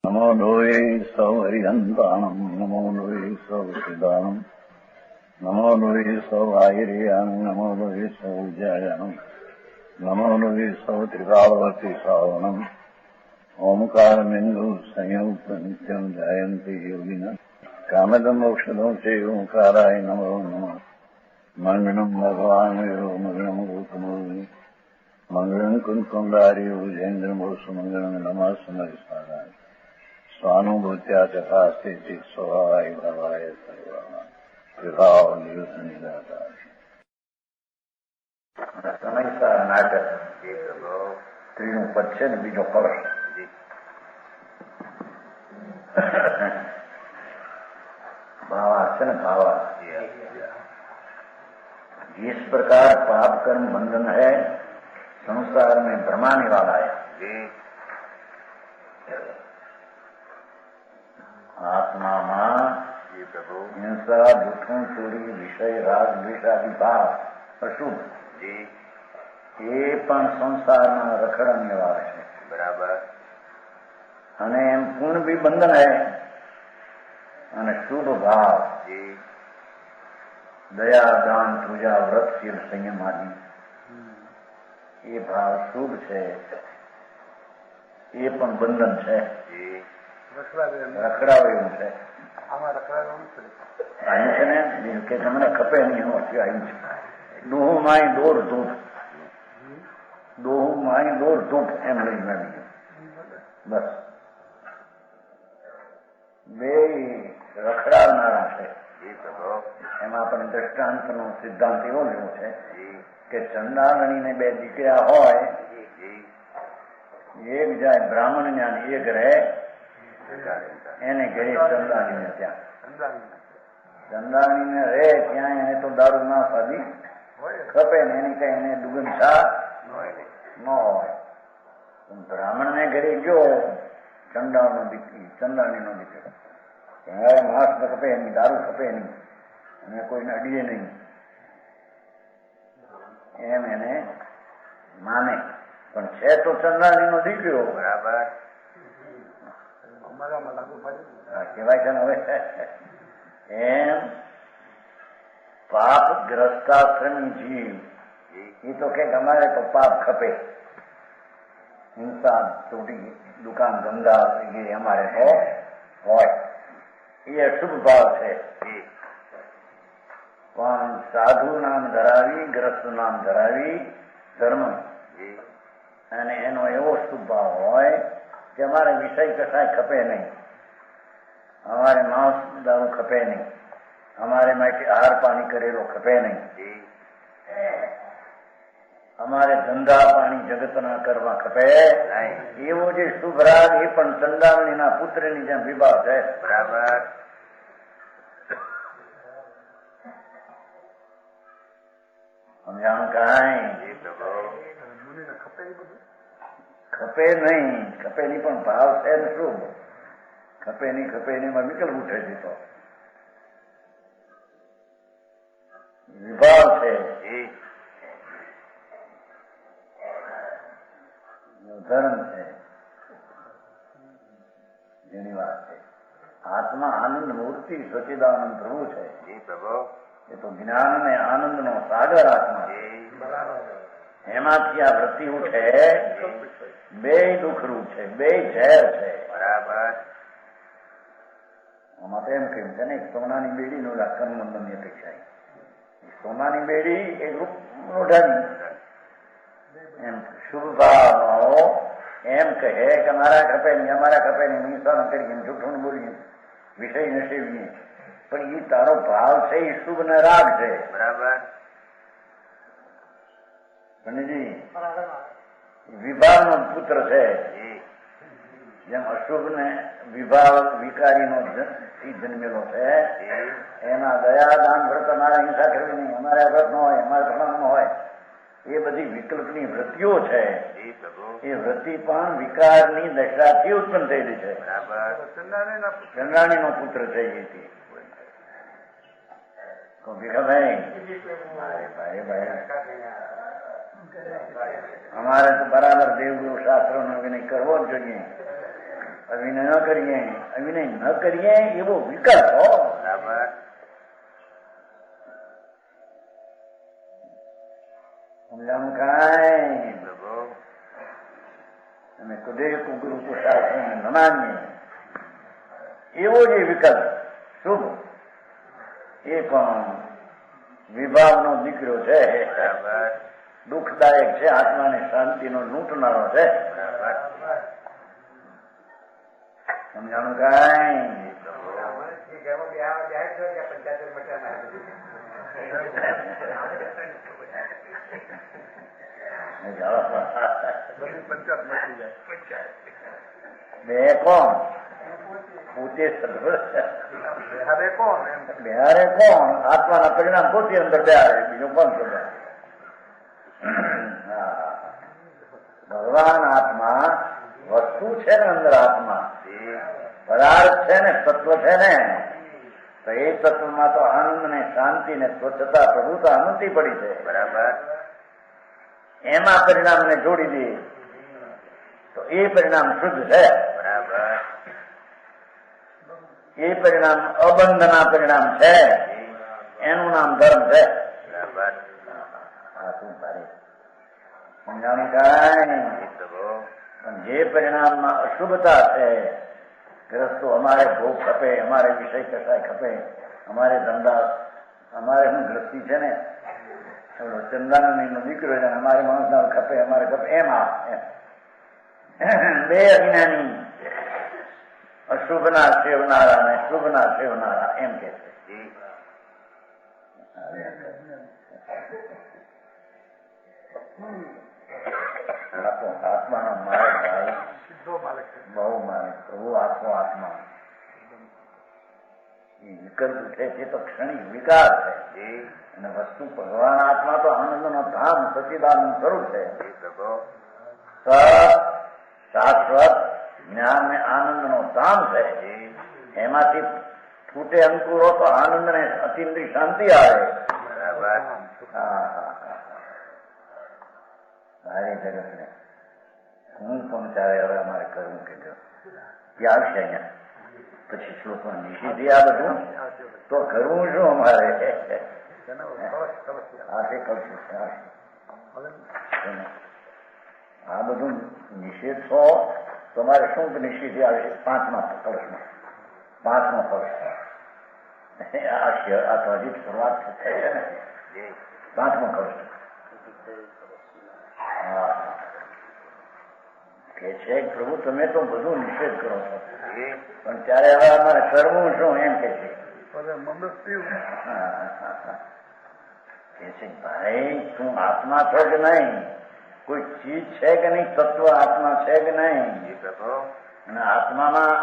નમો લોહે સૌ હરિહંતાણમ નમો લોહે સૌ સિદાનમ નમો લોહે સૌ આયર્યાણમ નમો લોહે સૌ જયાણમ નમો લોહે સૌ ત્રિકાળવતી સાવણમ ઓમકારમિંદુ સંયુક્ત નિત્યમ જયંતિ યોગિના કામદમ મોક્ષદમ છે ઓંકારાય નમો નમઃ મંગળમ ભગવાન વિરો મંગળમ ગોતમોહિ મંગળમ કુંકુંડાર્યો જૈન્દ્રમોષ મંગળમ નમઃ સમરિસારાય સ્વાનુભૂત્યા તથા સ્થિતિ સ્વભાવાય ભવાય સર્વા વિભાવ નિયુદ્ધ નિરાકાર સમયસાર નાટક સ્ત્રીનું પદ છે ને બીજો કળશ भावार्थ है ना भावार्थ जिस प्रकार पाप कर्म बंधन है संसार में भ्रमाने वाला है आत्मा मां हिंसा जूठों चोरी विषय राग द्वेष आदि भाव अशुभ એ પણ સંસારમાં રખડને વાળા છે બરાબર અને એમ પૂર્ણ भी બંધન है અને શુભ ભાવ દયા દાન પૂજા વ્રત શીલ સંયમ આદિ એ ભાવ શુભ છે એ પણ બંધન છે રખડાવે એવું છે આવ્યું છે ને કે તમને ખપે નહીં એનું અર્થ આવ્યું છે ડોહું માય દોર ધૂપ ડોહું માય દોર ધૂપ એમ લઈને આવી બસ બે રખડાવનારા છે એમાં આપણે દ્રષ્ટાંતનો સિદ્ધાંત એવો લેવો છે કે ચંદામણીને બે દીકરા હોય એક જાય બ્રાહ્મણ જ્ઞાન એક રહે એને ઘરે ચંદાણીને ત્યાં ચંદાણીને રહે ત્યાં એને તો દારૂ ના સાદી ખપે ને એની કઈ એને દુગન છા ન હોય બ્રાહ્મણ ને ઘરે ગયો ચંદાનો દીકરી ચંદાણી નો દીકરો માંસ ન ખપે નહીં દારૂ ખપે નહીં અને કોઈને અડીએ નહીં એમ એને માને પણ છે તો ચંદાણી નો દીકરો બરાબર કહેવાય છે ને હવે એમ પાપ ગ્રસ્તાશ્રમી જીવ એ તો કે અમારે તો પાપ ખપે હિંસા ચોટી દુકાન ધંધા એ અમારે તો હોય એ અશુભ ભાવ છે પણ સાધુ નામ ધરાવી ગ્રસ્ત નામ ધરાવી ધર્મ અને એનો એવો શુભ ભાવ હોય કે અમારે વિષય કસાય ખપે નહીં અમારે માંસ દારૂ ખપે નહીં અમારે માટે આહાર પાણી કરેલો ખપે નહીં અમારે ધંધા પાણી જગતના કરવા ખપે એવો જે શુભ રાગ એ પણ ચંદામણીના પુત્રની જેમ વિભાવ છે બરાબર સમજાણું કાંઈ ખપે નહીં પણ ભાવ છે ને શુભ ખપે નહીં એમાં વિકલ્પ ઉઠે છે તો વિભાવ છે ધર્મ છે જેની વાત છે આત્મા આનંદ મૂર્તિ સચિદાનંદ પ્રભુ છે એ તો જ્ઞાન અને આનંદ નો સાગર આત્મા એમાંથી આ વૃત્તિ ઉઠે બે દુઃખરૂપ છે બે ઝેર છે બરાબર આમાં તો એમ કહ્યું છે ને સોનાની બેડી નો કર્મબંધન ની અપેક્ષા સોનાની બેડી એ લોઢાની એમ શુભ ભાવ એમ કહે કે અમારા ખપે નહીં હિંસા કરીએ જૂઠું બોલીએ વિષય નશેવીએ પણ એ તારો ભાવ છે એ શુભ ને રાગ છે બરાબર વિભાવ નો પુત્ર છે જેમ અશુભ ને વિભાવ વિકારી નો જન્મેલો છે એના દયા દાન વ્રત અમારે હિંસા કરવી નહીં અમારે વ્રત ન હોય અમારે પ્રમાણ ન હોય એ બધી વિકલ્પની વૃત્તિઓ છે એ વૃત્તિ પણ વિકારની દશાથી ઉત્પન્ન થયેલી છે ચંદ્રાણી નો પુત્ર છે અમારે તો બરાબર દેવગુરુ શાસ્ત્રો નો વિનય કરવો જ જોઈએ અભિનય ન કરીએ, અભિનય ન કરીએ એવો વિકલ્પ હો. બરાબર. સમજાણું કાંઈ? અમે કુદેવ ગુરુ શાસ્ત્ર ન માનીએ એવો જે વિકલ્પ શુભ એ પણ વિભાવનો દીકરો છે, દુઃખદાયક છે, આત્માને શાંતિનો લૂંટનારો છે. સમજાણું કાંઈ? બે કોણ પોતે બિહારે કોણ? આત્માના પરિણામ પોતે અંદર બેહારે, બીજો કોણ શોધે? ભગવાન આત્મા વસ્તુ છે ને, અંદર આત્મા પદાર્થ છે ને, તત્વ છે ને, તો એ તત્વમાં તો આનંદ ને શાંતિ ને સ્વચ્છતા પ્રભુતા અનંતી પડી છે. બરાબર. એમાં પરિણામને જોડી દે તો એ પરિણામ શુદ્ધ છે. બરાબર. એ પરિણામ અબંધના પરિણામ છે, એનું નામ ધર્મ છે. બરાબર. આ શું તારે સમજાણું કાંઈ? પણ જે પરિણામમાં અશુભતા છે, ગ્રસ્તો અમારે ભોગ ખપે, અમારે વિષય કસાય ખપે, અમારે ધંધા, અમારે શું ગ્રસ્તી છે ને, ચંદાનંદનો દીકરો છે, અમારે માણસ ખપે, અમારે ખપે, એમાં બે અજ્ઞાની અશુભના સેવનારા અને શુભના સેવનારા એમ કે છે. આત્માનો માર્ગ ભાઈ બહુ માર્ગ, પ્રભુ આખો આત્મા એ વિકલ્પ છે તે તો ક્ષણિક વિકાર છે, અને વસ્તુ ભગવાન આત્મા તો આનંદનો ધામ સચિદાનંદ સ્વરૂપ છે. શાશ્વત જ્ઞાન ને આનંદનો ધામ છે. એમાંથી ફૂટે અંકુરો તો આનંદ ને અતિન્દ્રિય શાંતિ આવે. સારી જગત ને હું પહોંચાડે હવે અમારે કરવું કે ત્યાં આવશે અહીંયા પછી શ્લોકો નિષેધી આ બધું તો કરવું શું અમારે? આ બધું નિષેધ છો તો અમારે શું નિષેધી આવે? પાંચમા કળશમાં, પાંચમો કળશ આ તો હજી શરૂઆત થઈ છે ને, પાંચમો કળશ કે છે પ્રભુ તમે તો બધું નિષેધ કરો છો, પણ ત્યારે હવે અમારે કરવું શું એમ કે છે. કે છે ભાઈ તું આત્મા છો કે નહીં? કોઈ ચીજ છે કે નહીં? તત્વ આત્મા છે કે નહીં? અને આત્મામાં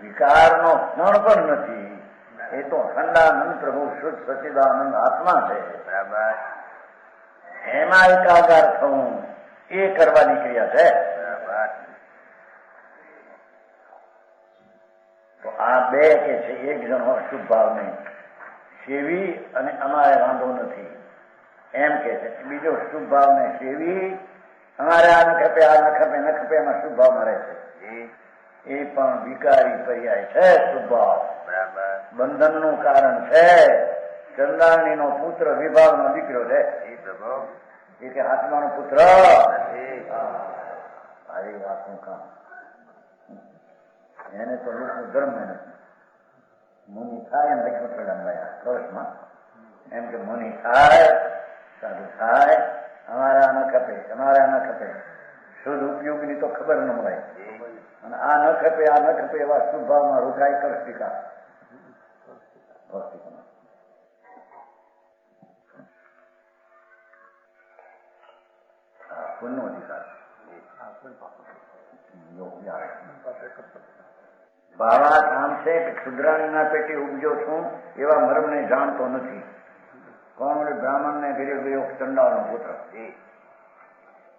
વિકારનો ક્ષણ પણ નથી. એ તો અખંડાનંદ પ્રભુ શુદ્ધ સચિદાનંદ આત્મા છે. બરાબર. એમાં એકાકાર થવું એ કરવાની ક્રિયા છે. તો આ બે કે છે એક જણો શુભ ભાવ નહીં સેવી અને અમારે વાંધો નથી એમ કે છે, બીજો શુભ ભાવ ને સેવી અમારે આ ન ખપે, આ ન ખપે, ન ખપે, એમાં શુભ ભાવ મળે છે. એ પણ વિકારી પર્યાય છે. શુભ ભાવ બંધનનું કારણ છે. ચંદાણીનો પુત્ર વિભાવનો દીકરો છે, એ કે આત્માનો પુત્ર આવી વાતનું કામ એને તો લોકો ધર્મ મુનિ થાય એમ લખ્યું છે કળશમાં, એમ કે મુનિ થાય, સાધુ થાય, અમારે આ ન ખપે, અમારે આ ન ખપે, શુદ્ધ ઉપયોગની તો ખબર ન મળે, અને આ ન ખપે, આ ન ખપે એવા શુભ ભાવમાં રોકાય કરસ્તિકા પુણ્યનો અધિકાર. ભાવાત આમ છે કે ક્ષુદ્રાણીના પેટે ઉપજો છું એવા મર્મને જાણતો નથી. કોણ? બ્રાહ્મણ ને ઘરે ગયો ચંડાળનો પુત્ર.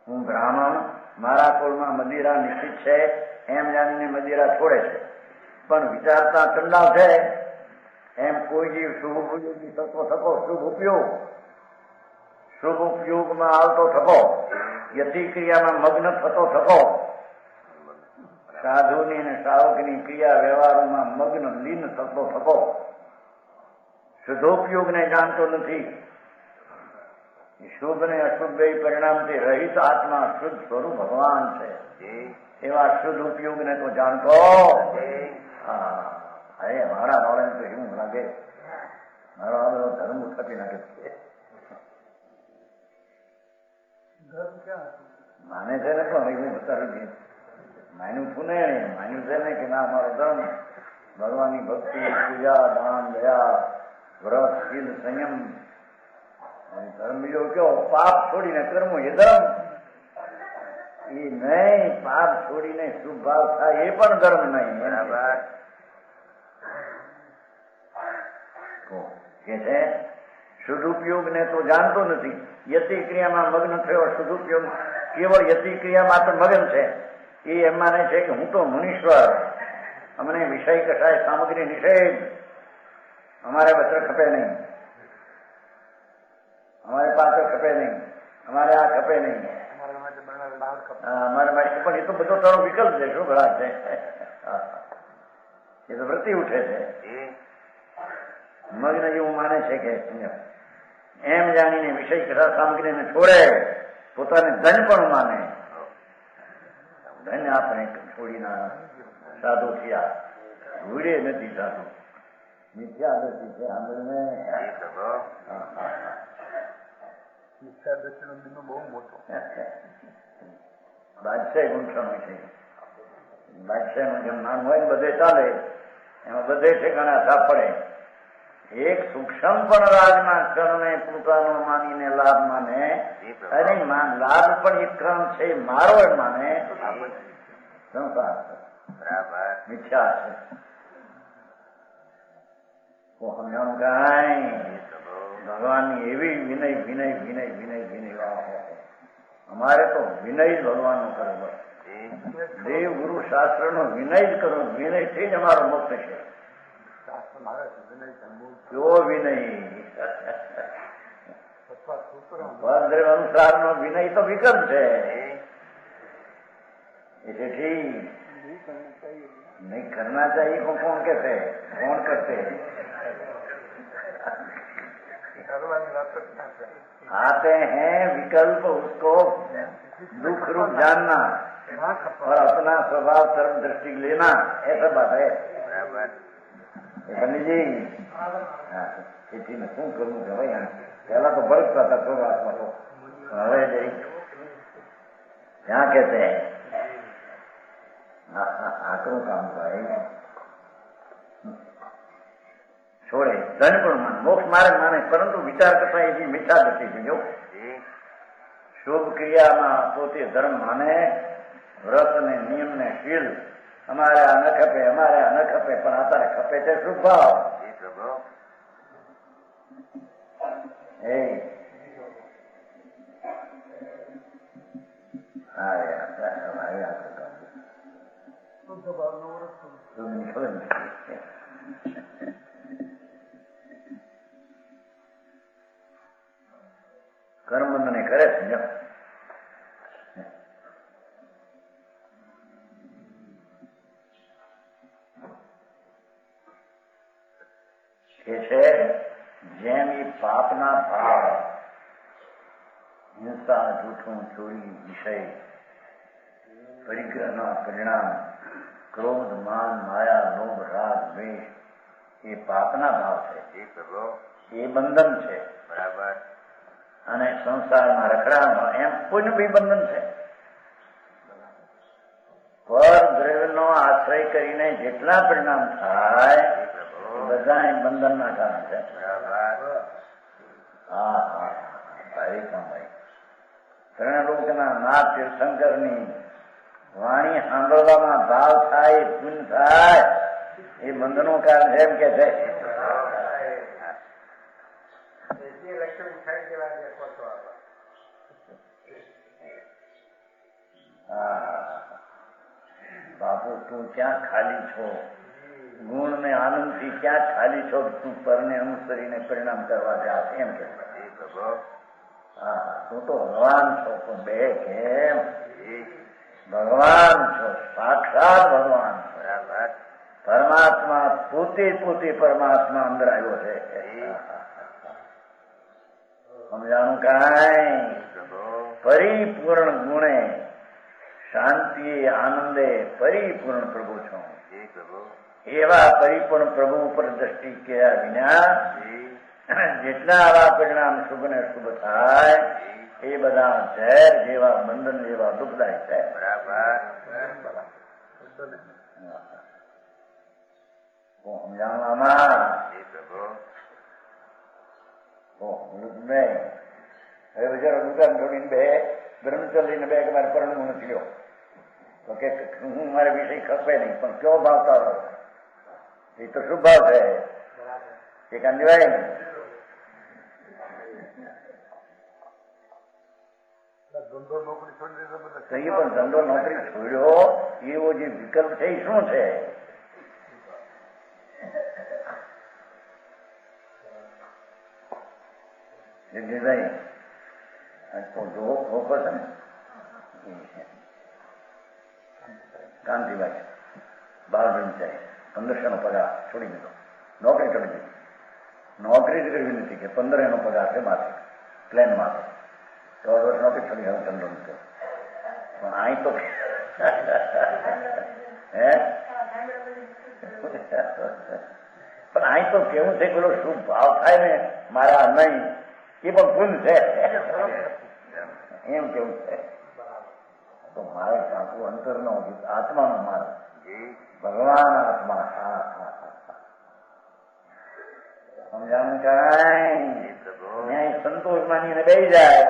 હું બ્રાહ્મણ, મારા કુળમાં મદિરા નિશ્ચિત છે એમ જાણીને મદિરા છોડે છે, પણ વિચારતા ચંડાળ છે એમ કોઈ જીવ શુભ ઉપયોગી થતો થકો, શુભ ઉપયોગમાં આવતો થકો, યતિ ક્રિયામાં મગ્ન થતો થકો, સાધુની અને શ્રાવકની ક્રિયા વ્યવહારોમાં મગ્ન લીન થતો થતો શુદ્ધોપયોગને જાણતો નથી. શુભ ને અશુભ બે પરિણામથી રહિત આત્મા શુદ્ધ સ્વરૂપ ભગવાન છે. એવા શુદ્ધ ઉપયોગને તો જાણતો. હા, અરે મારા બાળક તો એવું લાગે મારો આ બધો ધર્મ ઉઠાવી નાખે છે. માને છે ને પણ એવું બતાવ્યું માન્યું છું ને, માન્યું છે ને કે ના અમારો ધર્મ ભગવાનની ભક્તિ, પૂજા, દાન, દયા, વ્રત, શીલ, સંયમ. ધર્મ બીજો કયો? પાપ છોડીને કર્મ એ ધર્મ. એ નહીં, પાપ છોડીને શુભ ભાવ થાય એ પણ ધર્મ નહીં. બરાબર કે છે સદુપયોગને તો જાણતો નથી. યતિ ક્રિયામાં મગ્ન થયો. સદુપયોગ કેવળ યતિ ક્રિયામાં તો મગ્ન છે. એ એમ માને છે કે હું તો મુનીશ્વર, અમને વિષય કસાય સામગ્રી નિષેધ, અમારે વસ્ત્ર ખપે નહીં, અમારે પાત્ર ખપે નહીં, અમારે આ ખપે નહીં, અમારે માટે પણ એ તો બધો તારો વિકલ્પ છે. શું ઘણા છે એ તો વૃત્તિ ઉઠે છે. મગ્ન જેવું માને છે કે એમ જાણીને વિષય કથા સામગ્રીને છોડે, પોતાને ધન પણ માને. ધન આપણે છોડીના સાધુ થયા, ભૂડે નથી સાધુ, મિથ્યા દર્શી છે. આંદોલને બહુ મોટો બાદશાહ ગુંઠણો છે. બાદશાહ જેમ નામ હોય ને બધે ચાલે, એમાં બધે ઠેકાણા સાપ પડે. એક સૂક્ષ્મ પણ રાજના ક્ષણને પોતાનો માનીને લાભ માને, અને લાભ પણ એક ક્રમ છે મારો એ માને, સંસાર છે, મિથ્યા છે. સમજાણું કાંઈ ભગવાનની એવી વિનય વિનય વિનય વિનય વિનય. અમારે તો વિનય જ ભગવાનનો કરો. દેવ ગુરુ શાસ્ત્ર નો વિનય જ કરો. વિનય થી જ અમારો મોક્ષ છે. જો વિનય અનુસાર નો વિનય તો વિકલ્પ છે. તેથી नहीं करना चाहिए को कौन कहते हैं? कौन करते हैं? आते हैं विकल्प, उसको दुख रूप जानना और अपना स्वभाव सर्व दृष्टि लेना, ऐसा बात है. जी खेती में शू करूँ कि भाई पहला तो बरसता था शुरुआत तो हवे जई क्या कहते हैं आकरू काम भाई छोड़े धन पण माने मोक्ष मार्ग माने, परंतु विचार करता ये मीठा दृष्टि थी. जो शुभ क्रिया में पोते धर्म माने, व्रत ने नियम ने शील અમારે આ ન ખપે, અમારે આ ન ખપે, પણ અત્યારે ખપે છે શુભ ભાવ. કર્મ મને કરે છે છે. જેમ એ પાપના ભાવ હિંસા, જૂઠું, ચોરી, વિષય, પરિગ્રહના પરિણામ, ક્રોધ, માન, માયા, લોભ, રાગ, દ્વેષ એ પાપના ભાવ છે. એ બંધન છે. બરાબર. અને સંસારમાં રખડામાં એમ કોઈનું બી બંધન છે. પર દ્રવ્યનો આશ્રય કરીને જેટલા પરિણામ થાય બધા બંધન ના કારણ છે. હા હા ભાઈ કામભાઈ ત્રણ લોકોના નાથ તીર્થંકર ની વાણી સાંભળવામાં ભાવ થાય, પુન થાય, એ બંધનો કારણ છે એમ કે છે. બાપુ તું ક્યાં ખાલી છો? ગુણ ને આનંદ થી ક્યાં ખાલી છો? તું પરને અનુસરીને પરિણામ કરવા જા એમ કે. હા તું તો ભગવાન છો. પણ બે કેમ? ભગવાન છો, સાક્ષાત પોતે પોતે પરમાત્મા અંદર આવ્યો છે. સમજાણું કાંઈ? પરિપૂર્ણ ગુણે શાંતિએ આનંદે પરિપૂર્ણ પ્રભુ છું. એવા પરિપૂર્ણ પ્રભુ ઉપર દ્રષ્ટિ કર્યા વિના જેટલા આવા પરિણામ શુભ ને શુભ થાય એ બધા ઝેર જેવા બંધન જેવા દુઃખદાયી છે. સમજાવવામાં હવે બિચારો દુકાન છોડીને બે બ્રહ્મચર્યને બે કે મારે પરણવું નથી લ્યો તો કે હું મારે વિષય ખપે નહીં પણ કયો ભાવ તારો એ તો શુભ ભાવ છે એ કાંદીવાય ને કઈ પણ ધંધો નોકરી છોડ્યો એવો જે વિકલ્પ છે એ શું છે? કાંતિભાઈ બાર બ્રહ્મચારી 1500 નો પગાર છોડી દીધો, નોકરી છોડી દીધી. નોકરી જ કરવી નથી કે 15 એનો પગાર છે માથે પ્લેનમાં હતો. 14 વર્ષ નોકરી છોડી હવે ધંધો નથી. પણ અહીં તો હે પણ અહીં તો કેવું છે પેલો શુભ ભાવ થાય ને મારા નહીં એ પણ પૂન છે એમ કેવું છે. તો મારે કાંકુ અંતરનો આત્માનો માર્ગ ભગવાન આત્મા. સમજાણું કાંઈ? ત્યાં સંતોષ માનીને બેસી જાય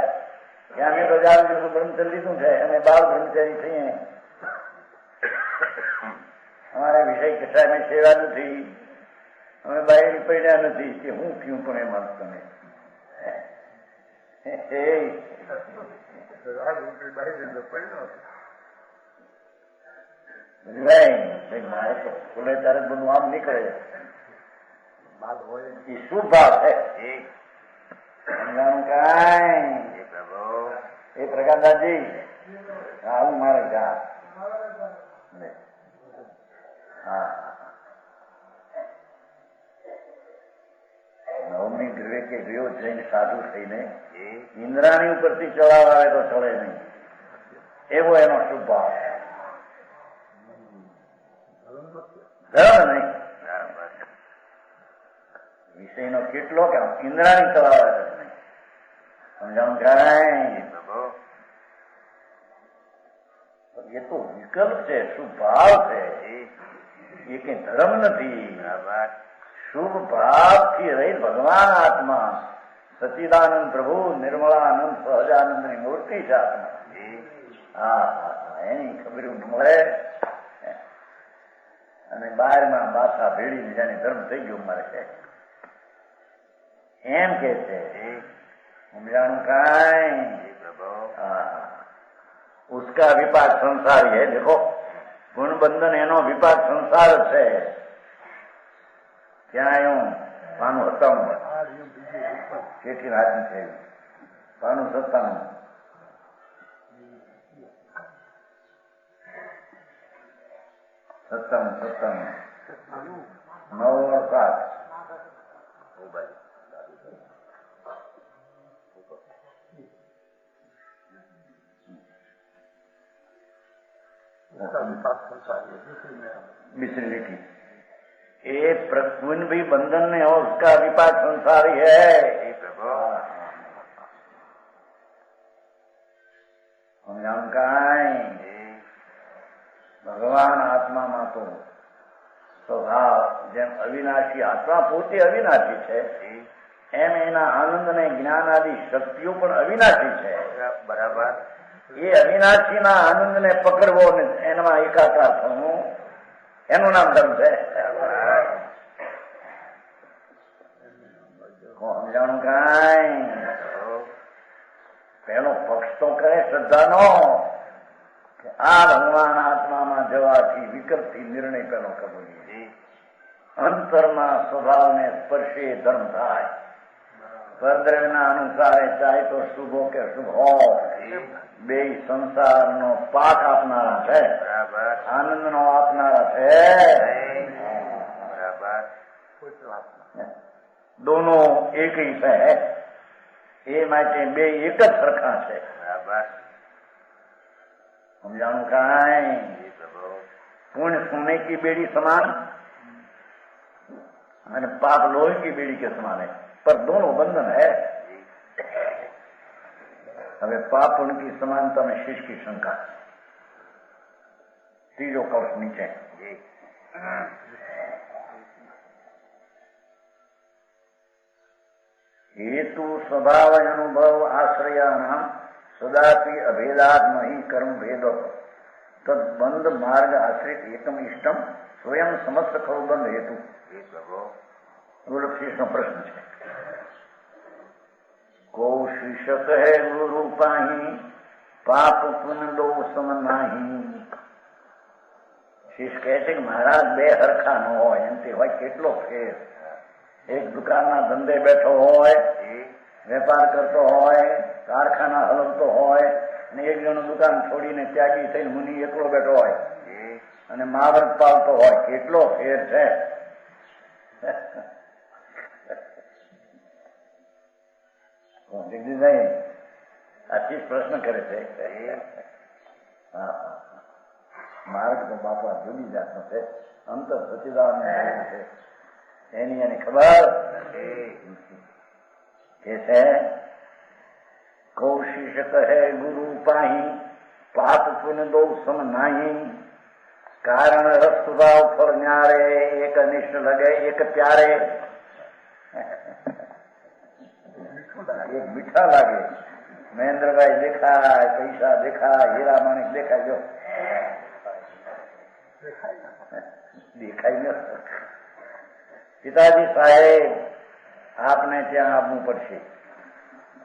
કે અમે તો જાગૃત બ્રહ્મચર્ય લીધું છે અને બાળ બ્રહ્મચારી થઈએ, અમારા વિષય કશા અમે સેવા નથી, અમે બહાર પડ્યા નથી કે હું થયું પણ એ માનતો નહીં. મારે તો ખુલે ત્યારે બધું આમ નીકળે એ શું ભાવ છે? સમજાણું કાંઈ? એ પ્રકાશદાસજી આવું મારે જા હા નવમી ગૃહે કે ગયો જઈને સાધુ થઈને ઇન્દ્રાણી ઉપરથી ચડાવ આવે તો ચડે નહીં એવો એનો શુભ ભાવ. ધર્મ નહીં વિષયનો કેટલો કે ઇન્દ્રાણી ચડાવે છે નહીં. સમજાણું કાંઈ? એ તો વિકલ્પ છે, શુભ ભાવ છે, એ કઈ ધર્મ નથી. શુભ ભાવથી રહી ભગવાન આત્મા સચિદાનંદ પ્રભુ નિર્મળાનંદ સહજાનંદ ની મૂર્તિ છે આત્મા. હા એની ખબર મળે અને બહારમાં બાથા ભેળીને જાણે ધર્મ થઈ ગયો મારે છે એમ કે છે. સમજાણું કાંઈ? હા उसका विपाक संसारी है. देखो गुण बंधन एनो विपाक संसार છે. ક્યાં આવ્યું? પાનું 97 કેટલી રાતની છે પાનું 97 मिश्री लिखी ये प्रकुन भी बंधन में हो उसका विपाक संसारी है. भगवान आत्मा में तो स्वभाव જેમ અવિનાશી આત્મા પોતે અવિનાશી છે એમ એના આનંદ ને જ્ઞાન આદિ શક્તિઓ પણ અવિનાશી છે. બરાબર. એ અવિનાશીના આનંદને પકડવો ને એમાં એકાકાર થવું એનું નામ ધર્મ છે. સમજાણું કાંઈ? પેલો પક્ષ તો કરે શ્રદ્ધાનો કે આ ભગવાન આત્મામાં જવાથી વિકલ્પથી નિર્ણય પેલો કબૂલી અંતરના સ્વભાવને સ્પર્શે ધર્મ થાય. પરદ્રવ્યના અનુસારે ચાહે તો શુભો કે શુભ હો બે સંસારનો પાક આપનારા છે, આનંદનો આપનારા છે. दोनों एक ही है, ये माटे बे एक ज सरखा है। समझाणु कहाँ है? पुण्य सोने की बेड़ी समान और पाप लोहे की बेड़ी के समान है, पर दोनों बंधन है। હવે પાપ पुण्य की समानता में शिष्य की शंका। तीजो कवच नीचे हेतु स्वभाव अनुभव आश्रयाणाम सदापि अभेदात नहीं कर्म भेद तद बंध मार्ग आश्रित एकम इष्टम स्वयं समस्त खरु बंध हेतु। गोलक्षीष प्रश्न है। को शीर्षक है गुरु पाही पाप पुण्य दो सम नाही। શીશ કહે છે કે મહારાજ બે હરખા ન હોય, એમથી હોય કેટલો ફેર। એક દુકાનના ધંધે બેઠો હોય, વેપાર કરતો હોય, કારખાના હલવતો હોય, અને એક જણો દુકાન છોડીને ત્યાગી થઈને મુનિ એકલો બેઠો હોય અને મહાવ્રત પાલતો હોય, કેટલો ફેર છે। જગદીશભાઈ આથી પ્રશ્ન કરે છે। હા, માર્ગ તો બાપા જુદી જાતનો છે, અંતર સચિદાનંદ છે, એની એને ખબર કે છે। કૌશિષ કહે ગુરુ પાહી પાપ પુण्य દો સમ નાહી। કારણ રસ સ્વભાવ ફળ ન્યારે એક અનિષ્ટ લગે એક પ્યારે। एक मीठा लागे। महेंद्र भाई देखा, पैसा देखा, हीरा माणिक देखा, जो देखाई न। पिताजी साहेब आपने त्या आवવું પડશે।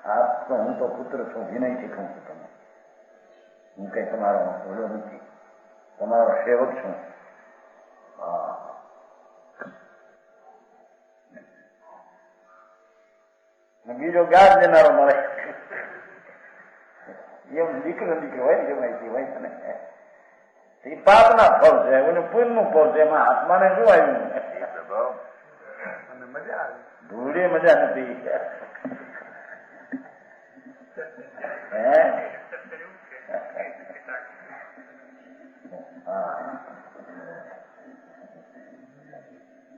આપ તો હું તો પુત્ર છું, વિનય શીખું છું તમે। હું કઈ તમારો ઓલો નથી, તમારો સેવક છું। બીજો ગાજ દેનારો મળે એમ દીકરો દીકરી હોય ને, માહિતી હોય ને, એ પાપના ફળ છે, એનું પુણ્યનું ફળ છે। એમાં આત્માને શું આવ્યું? મજા આવી, ધૂળે મજા નથી।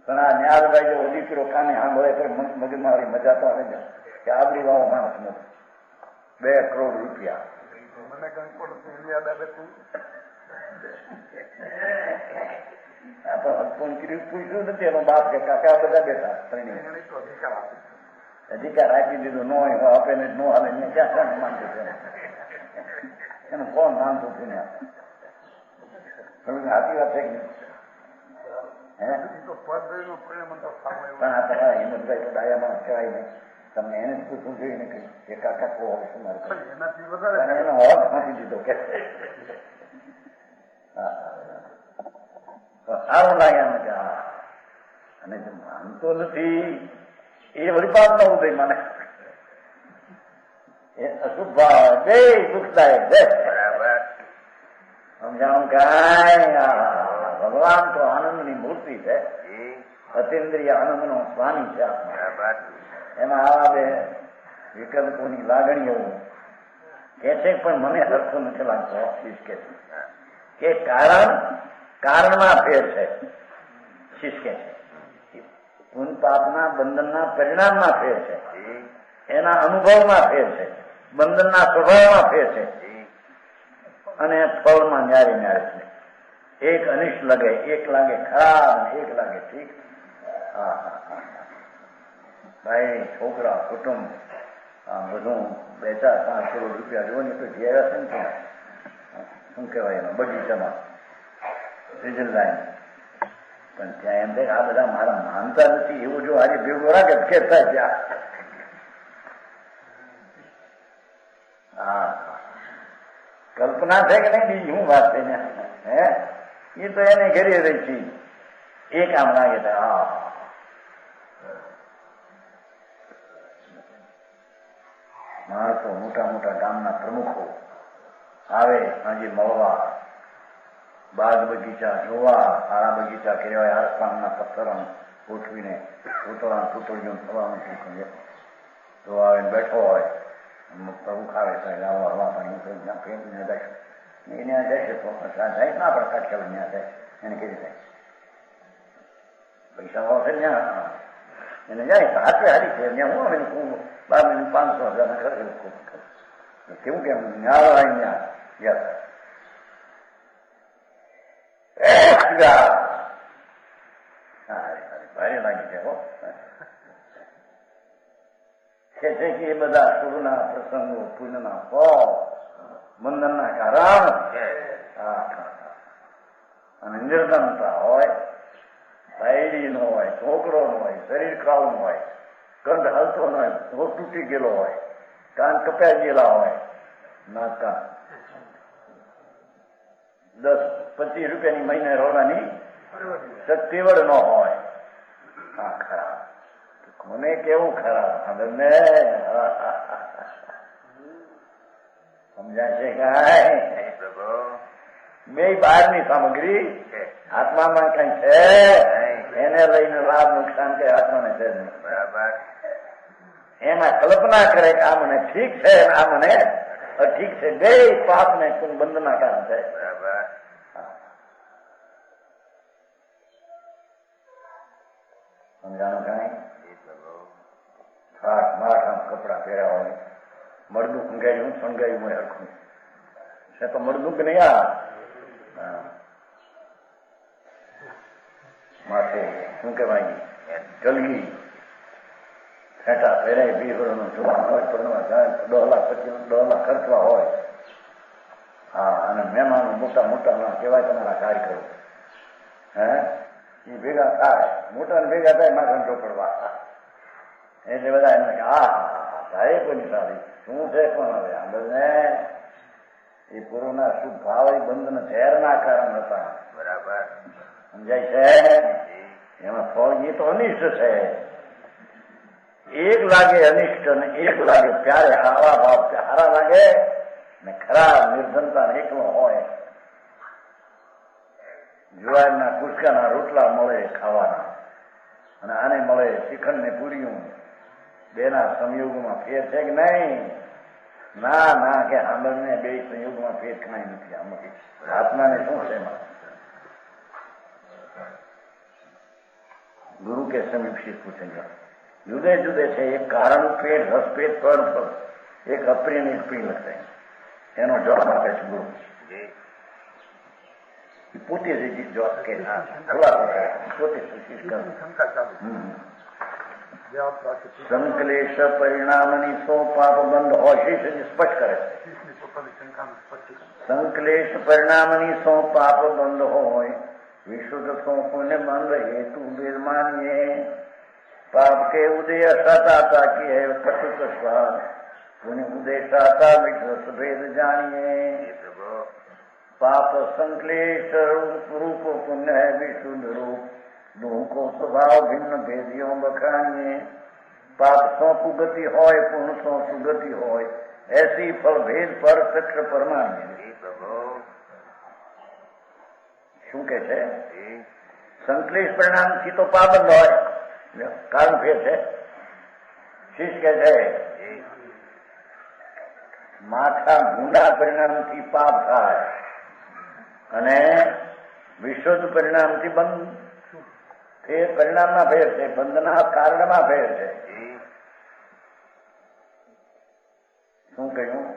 ઘણા ન્યારભાઈ જેવો દીકરો કાને સાંભળે તો મગજમાં મારી મજા તો આવે છે કે આબરી વાળો માણસ નથી। 2 કરોડ રૂપિયા મને પૂછ્યું નથી એનો બાપ કે કાકા બધા બેઠા અધિકાર આપી દીધો ન હોય આપે ને ન હાલે ને ક્યાં કોણ માનતું છે? એનું કોણ માનતું હતું ને? સાચી વાત છે કે હિંમતભાઈ તો ડાયા માણસ કહેવાય નહીં, તમને એને જ પૂછવું જોઈએ ને કે કાકા કહો શું મારે એનો હોત ફાંસી દીધો કે સારું લાગે એમ કે હા। અને જે માનતો નથી એ વળી પાપ ન ઉદય માને, એ અશુભ ભાવ બે દુઃખદાયક છે। સમજાણું કાંઈ? ભગવાન તો આનંદની મૂર્તિ છે, અતિન્દ્રિય આનંદનો સ્વામી છે આત્મા। એમાં આવા બે વિકલ્પોની લાગણીઓ કે છે, પણ મને સરખું નથી લાગતો કે કારણમાં ફેર છે। શીશ કે છે પુન પાપના બંધનના પરિણામમાં ફેર છે, એના અનુભવમાં ફેર છે, બંધનના સ્વભાવમાં ફેર છે, અને ફળમાં ન્યારે ન્યારે છે। એક અનિષ્ટ લગે, એક લાગે ખરાબ, એક લાગે ઠીક। ભાઈ છોકરા કુટુંબ બધું 2-4-5 કરોડ રૂપિયા જો ને તો ઘેર હશે ને શું કહેવાય એમાં બગીચામાં રિઝલ્ટ, પણ ત્યાં એમ થાય આ બધા મારા માનતા નથી એવું જો આજે ભેગો રાખે ફેર થાય ત્યાં। કલ્પના છે કે નહીં બીજી શું વાત છે ને? હે એ તો એને ઘરે રહી છે, એ કામ લાગે તો માણસો મોટા મોટા ગામના પ્રમુખો આવે સાંજે મળવા, બાગ બગીચા જોવા, સારા બગીચા કર્યા હોય, આસપાસના પથ્થર ઉઠવીને પૂતળીઓ થવાનું શું તો આવીને બેઠો હોય પ્રભુ ખાવે તો લાવો હવા પાણી ત્યાં ફેંકીને બેઠો એને જશે તો જાય ના પણ કાઢી ત્યાં જાય એને કેવી થાય પૈસા આવશે ત્યાં એને જાય હાથે હારી છે ત્યાં હું આવે હું 12 મહિને 500,000 ખર્ચ કેવું કેમ ન્યાય ત્યાં ગયા ભારે લાગી છે કે છે કે એ બધા શુભના પ્રસંગો પુણ્યના ફળ બંધનના કારણ અને નિર્ધનતા હોય બાયડી નો હોય છોકરો નો હોય શરીર ખાવું હોય કંઠ હલતો ન હોય હોઠ તૂટી ગયેલો હોય કાન કપાઈ ગયેલા હોય નાકા 10-25 રૂપિયાની મહિને રોવાની શક્તિવડ ન હોય હા ખરાબ કોને કેવું ખરાબ ને સમજાય છે કાંઈ બે બહારની સામગ્રી આત્મામાં કઈ છે એને લઈને લાભ નુકસાન કે આત્માને છે બરાબર એમાં કલ્પના કરે કે આ મને ઠીક છે આ મને ઠીક છે બે પાપ ને બંધના કારણ છે બરાબર સમજાણું કઈ હાથ માથ આમ કપડા પહેર્યા હોય મળદું ખંગાયું શણગાયું હોય હરખું છે તો મળદું કે નહીં માથે શું કહેવાય કલગી છેટા પહેરાય 20 વર્ષનું જોવાનું હોય પરણવા જાય $10 ખર્ચવા હોય હા અને મહેમાનો મોટા મોટા ના કહેવાય તમારા કાર્યકરો હે એ ભેગા થાય મોટા ને ભેગા થાય માથા ચોપડવા એટલે બધા એમને થાય કોની સારી શું છે કોણ હવે આગળ ને એ પૂર્વના શુભ ભાવ એ બંધન ઝેરના કારણ હતા બરાબર સમજાય છે એમાં ફળ એ તો અનિષ્ટ છે એક લાગે અનિષ્ટ ને એક લાગે ત્યારે આવા ભાવ હારા લાગે ને ખરાબ નિર્ધનતા એકલો હોય જુવારના કુસકાના રોટલા મળે ખાવાના અને આને મળે શ્રીખંડ ને પૂરીયું બેના સંયોગમાં ફેર છે કે નહીં ના ના કે આંબળને બે સંયોગમાં ફેર કાંઈ નથી આમાંથી આત્માને શું છે એમાં ગુરુ કે સમીક્ષિત પૂછે જુદે જુદે છે એક કારણ પેટ રસપેટ પર એક અપ્રિય ને એક પ્રિય લખે એનો જવાબ આપે છે ગુરુ પોતે જ જવાબ કે પોતે સંકલેશ પરિણામની સો પાપ બંધ હોય શીશ સ્પષ્ટ કરે સંકલેશ પરિણામની સો પાપ બંધ હોય વિશુદ્ધ સો પુण्य બંધ હેતુ વેદ માનીએ पाप के उदय सता ताकि है कटुक स्वाद पुण्य उदय सता मिश्र भेद जानिए पाप संक्लेश रूप पुण्य है विशुद्ध रूप दोनों को स्वभाव भिन्न भेदियों बखानिए पाप सौ कुगति होय पुण्य सौ सुगति होय ऐसी फल भेद पर सक्ष परमान्य શું કે છે સંકલેશ પરિણામ થી તો પાબંદ હોય કારણ ફેર છે શીશ કે છે માથા ગુંડા પરિણામથી પાપ થાય અને વિશુદ્ધ પરિણામથી બંધ એ પરિણામમાં ફેર છે બંધના કારણમાં ફેર છે શું કહ્યું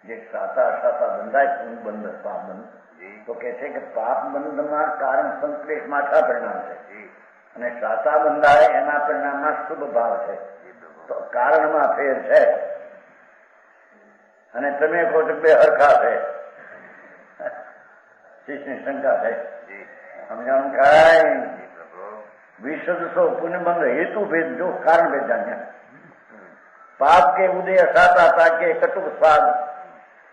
જે સાતા સાતા બંધાય શું બંધ પાપ બંધ તો કે છે કે પાપ બંધમાં કારણ સંકલેશ માથા પરિણામ છે અને સાતા બંધાય એના પરિણામમાં શુભ ભાવ છે તો કારણમાં ફેર છે અને તમે કહો છો બે હરખા છે શીશની શંકા છે સમજાણું કાંઈ વિશુદ્ધ સો પુण्य બંધ હેતુ ભેદ જો કારણ ભેદ જાણ્યા પાપ કે ઉદય સાતા તાકે કટુક સ્વાદ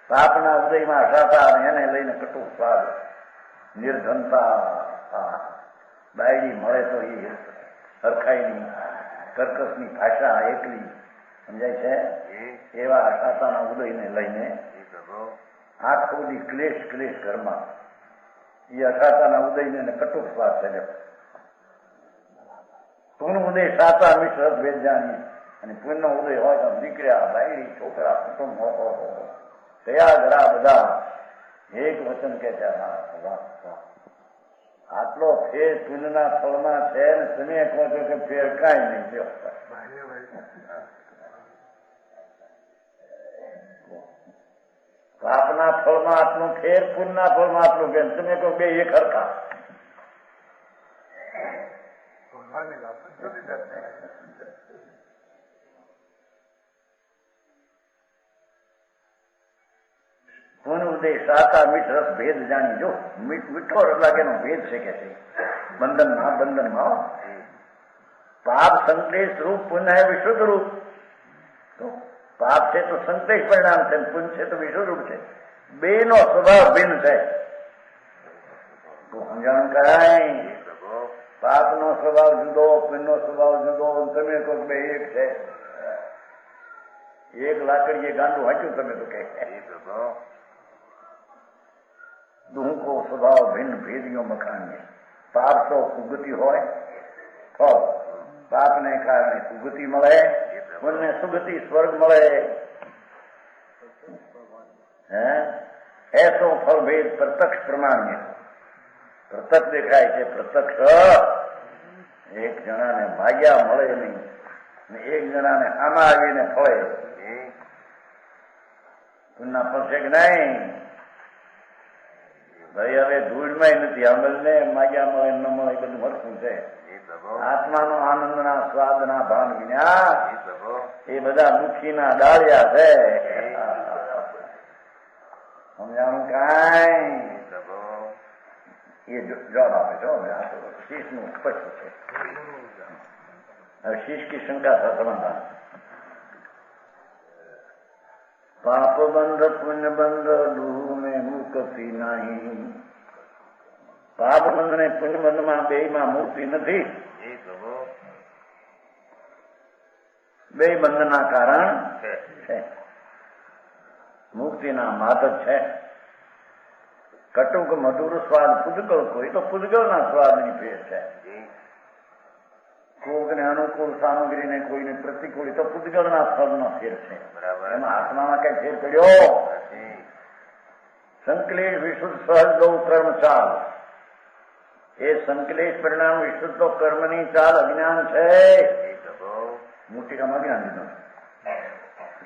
પાપના ઉદયમાં સાતા અને એને લઈને કટુક સ્વાદ નિર્ધનતા બાયડી મળે તો એ હરખાઈની કર્કશની ભાષા એકલી સમજાય છે એવા સાતાના ઉદયને લઈને આખો દી ક્લેશ ક્લેશ ઘરમાં એ અસાતાના ઉદયને કટુક સ્વાદ છે પુન ઉદય સાચા મિશ્ર ભેદ જાણીએ અને પુનનો ઉદય હોય તો દીકરા બાયડી છોકરા કુટુંબ કયા ઘરા બધા એક વચન કે છે આટલો ફેર પુનના ફળમાં છે ને તમે કહો છો કે ફેર કાંઈ નહીં થયો. પાપના ફળમાં આટલું ફેર, પુનના ફળમાં આટલું ફેર, તમે કહો બે એક હરખા. પુન ઉદય સાચા મીઠ રસ ભેદ જાણી. જો મીઠો રસ લાગેનો ભેદ છે કે છે બંધનમાં પાપ સંકલેશ રૂપ, પુન હે વિશુદ્ધ રૂપ. તો પાપ છે તો સંકલેશ પરિણામ છે, પુન છે તો વિશુદ્ધ રૂપ છે. બે નો સ્વભાવ ભિન્ન છે. સમજાણું કરાય. પાપ નો સ્વભાવ જુદો, પુન નો સ્વભાવ જુદો. તમે કહો બે એક છે. એક લાકડીએ ગાંડું હાચ્યું તમે તો કે દુઃખો સ્વભાવ ભિન્ન ભેદીઓ મકાનીએ. પાપ તો કુગતિ હોય તો પાપને કારણે કુગતિ મળે, પુણ્ય સુગતિ સ્વર્ગ મળે. એસો ફળ ભેદ પ્રત્યક્ષ પ્રમાણ્ય. પ્રત્યક્ષ દેખાય છે. પ્રત્યક્ષ એક જણાને ભાગ્યા મળે નહીં, એક જણાને આમાં આવીને ફળે. પુણ્ય ફળશે કે નહીં? ભાઈ હવે ધૂળમાં નથી, અમલ ને માગ્યા મળે ન મળે બધું હરખું છે. આત્માનો આનંદના સ્વાદના ભાન વિના એ બધા મુખીના ડાળિયા છે. સમજાણું કાંઈ? એ જવાબ આપે છો. શીશ નું સ્પષ્ટ છે. હવે શીશ કી શંકા था समाधान. पाप बंध पुण्य बंध दूह में मुक्ति नहीं. પાપ બંધ ને પુણ્ય બંધ માં બે માં મુક્તિ નથી. બે બંધના કારણ છે, મુક્તિના માધક છે. કટુક મધુર સ્વાદ પુદ્ગલ, કોઈ તો પુદ્ગલના સ્વાદની ભેદ છે. કોઈને અનુકૂળ સામગ્રીને કોઈને પ્રતિકૂળ, તો પુદ્ગલના ફળનો ફેર છે. એમાં આત્મામાં કઈ ફેર પડ્યો? સંકલેશ વિશુદ્ધ સહજ ગૌ કર્મ ચાલ. એ સંકલેશ પરિણામ વિશુદ્ધ તો કર્મની ચાલ અજ્ઞાન છે. મૂર્તિકામાં અજ્ઞાન દીધું.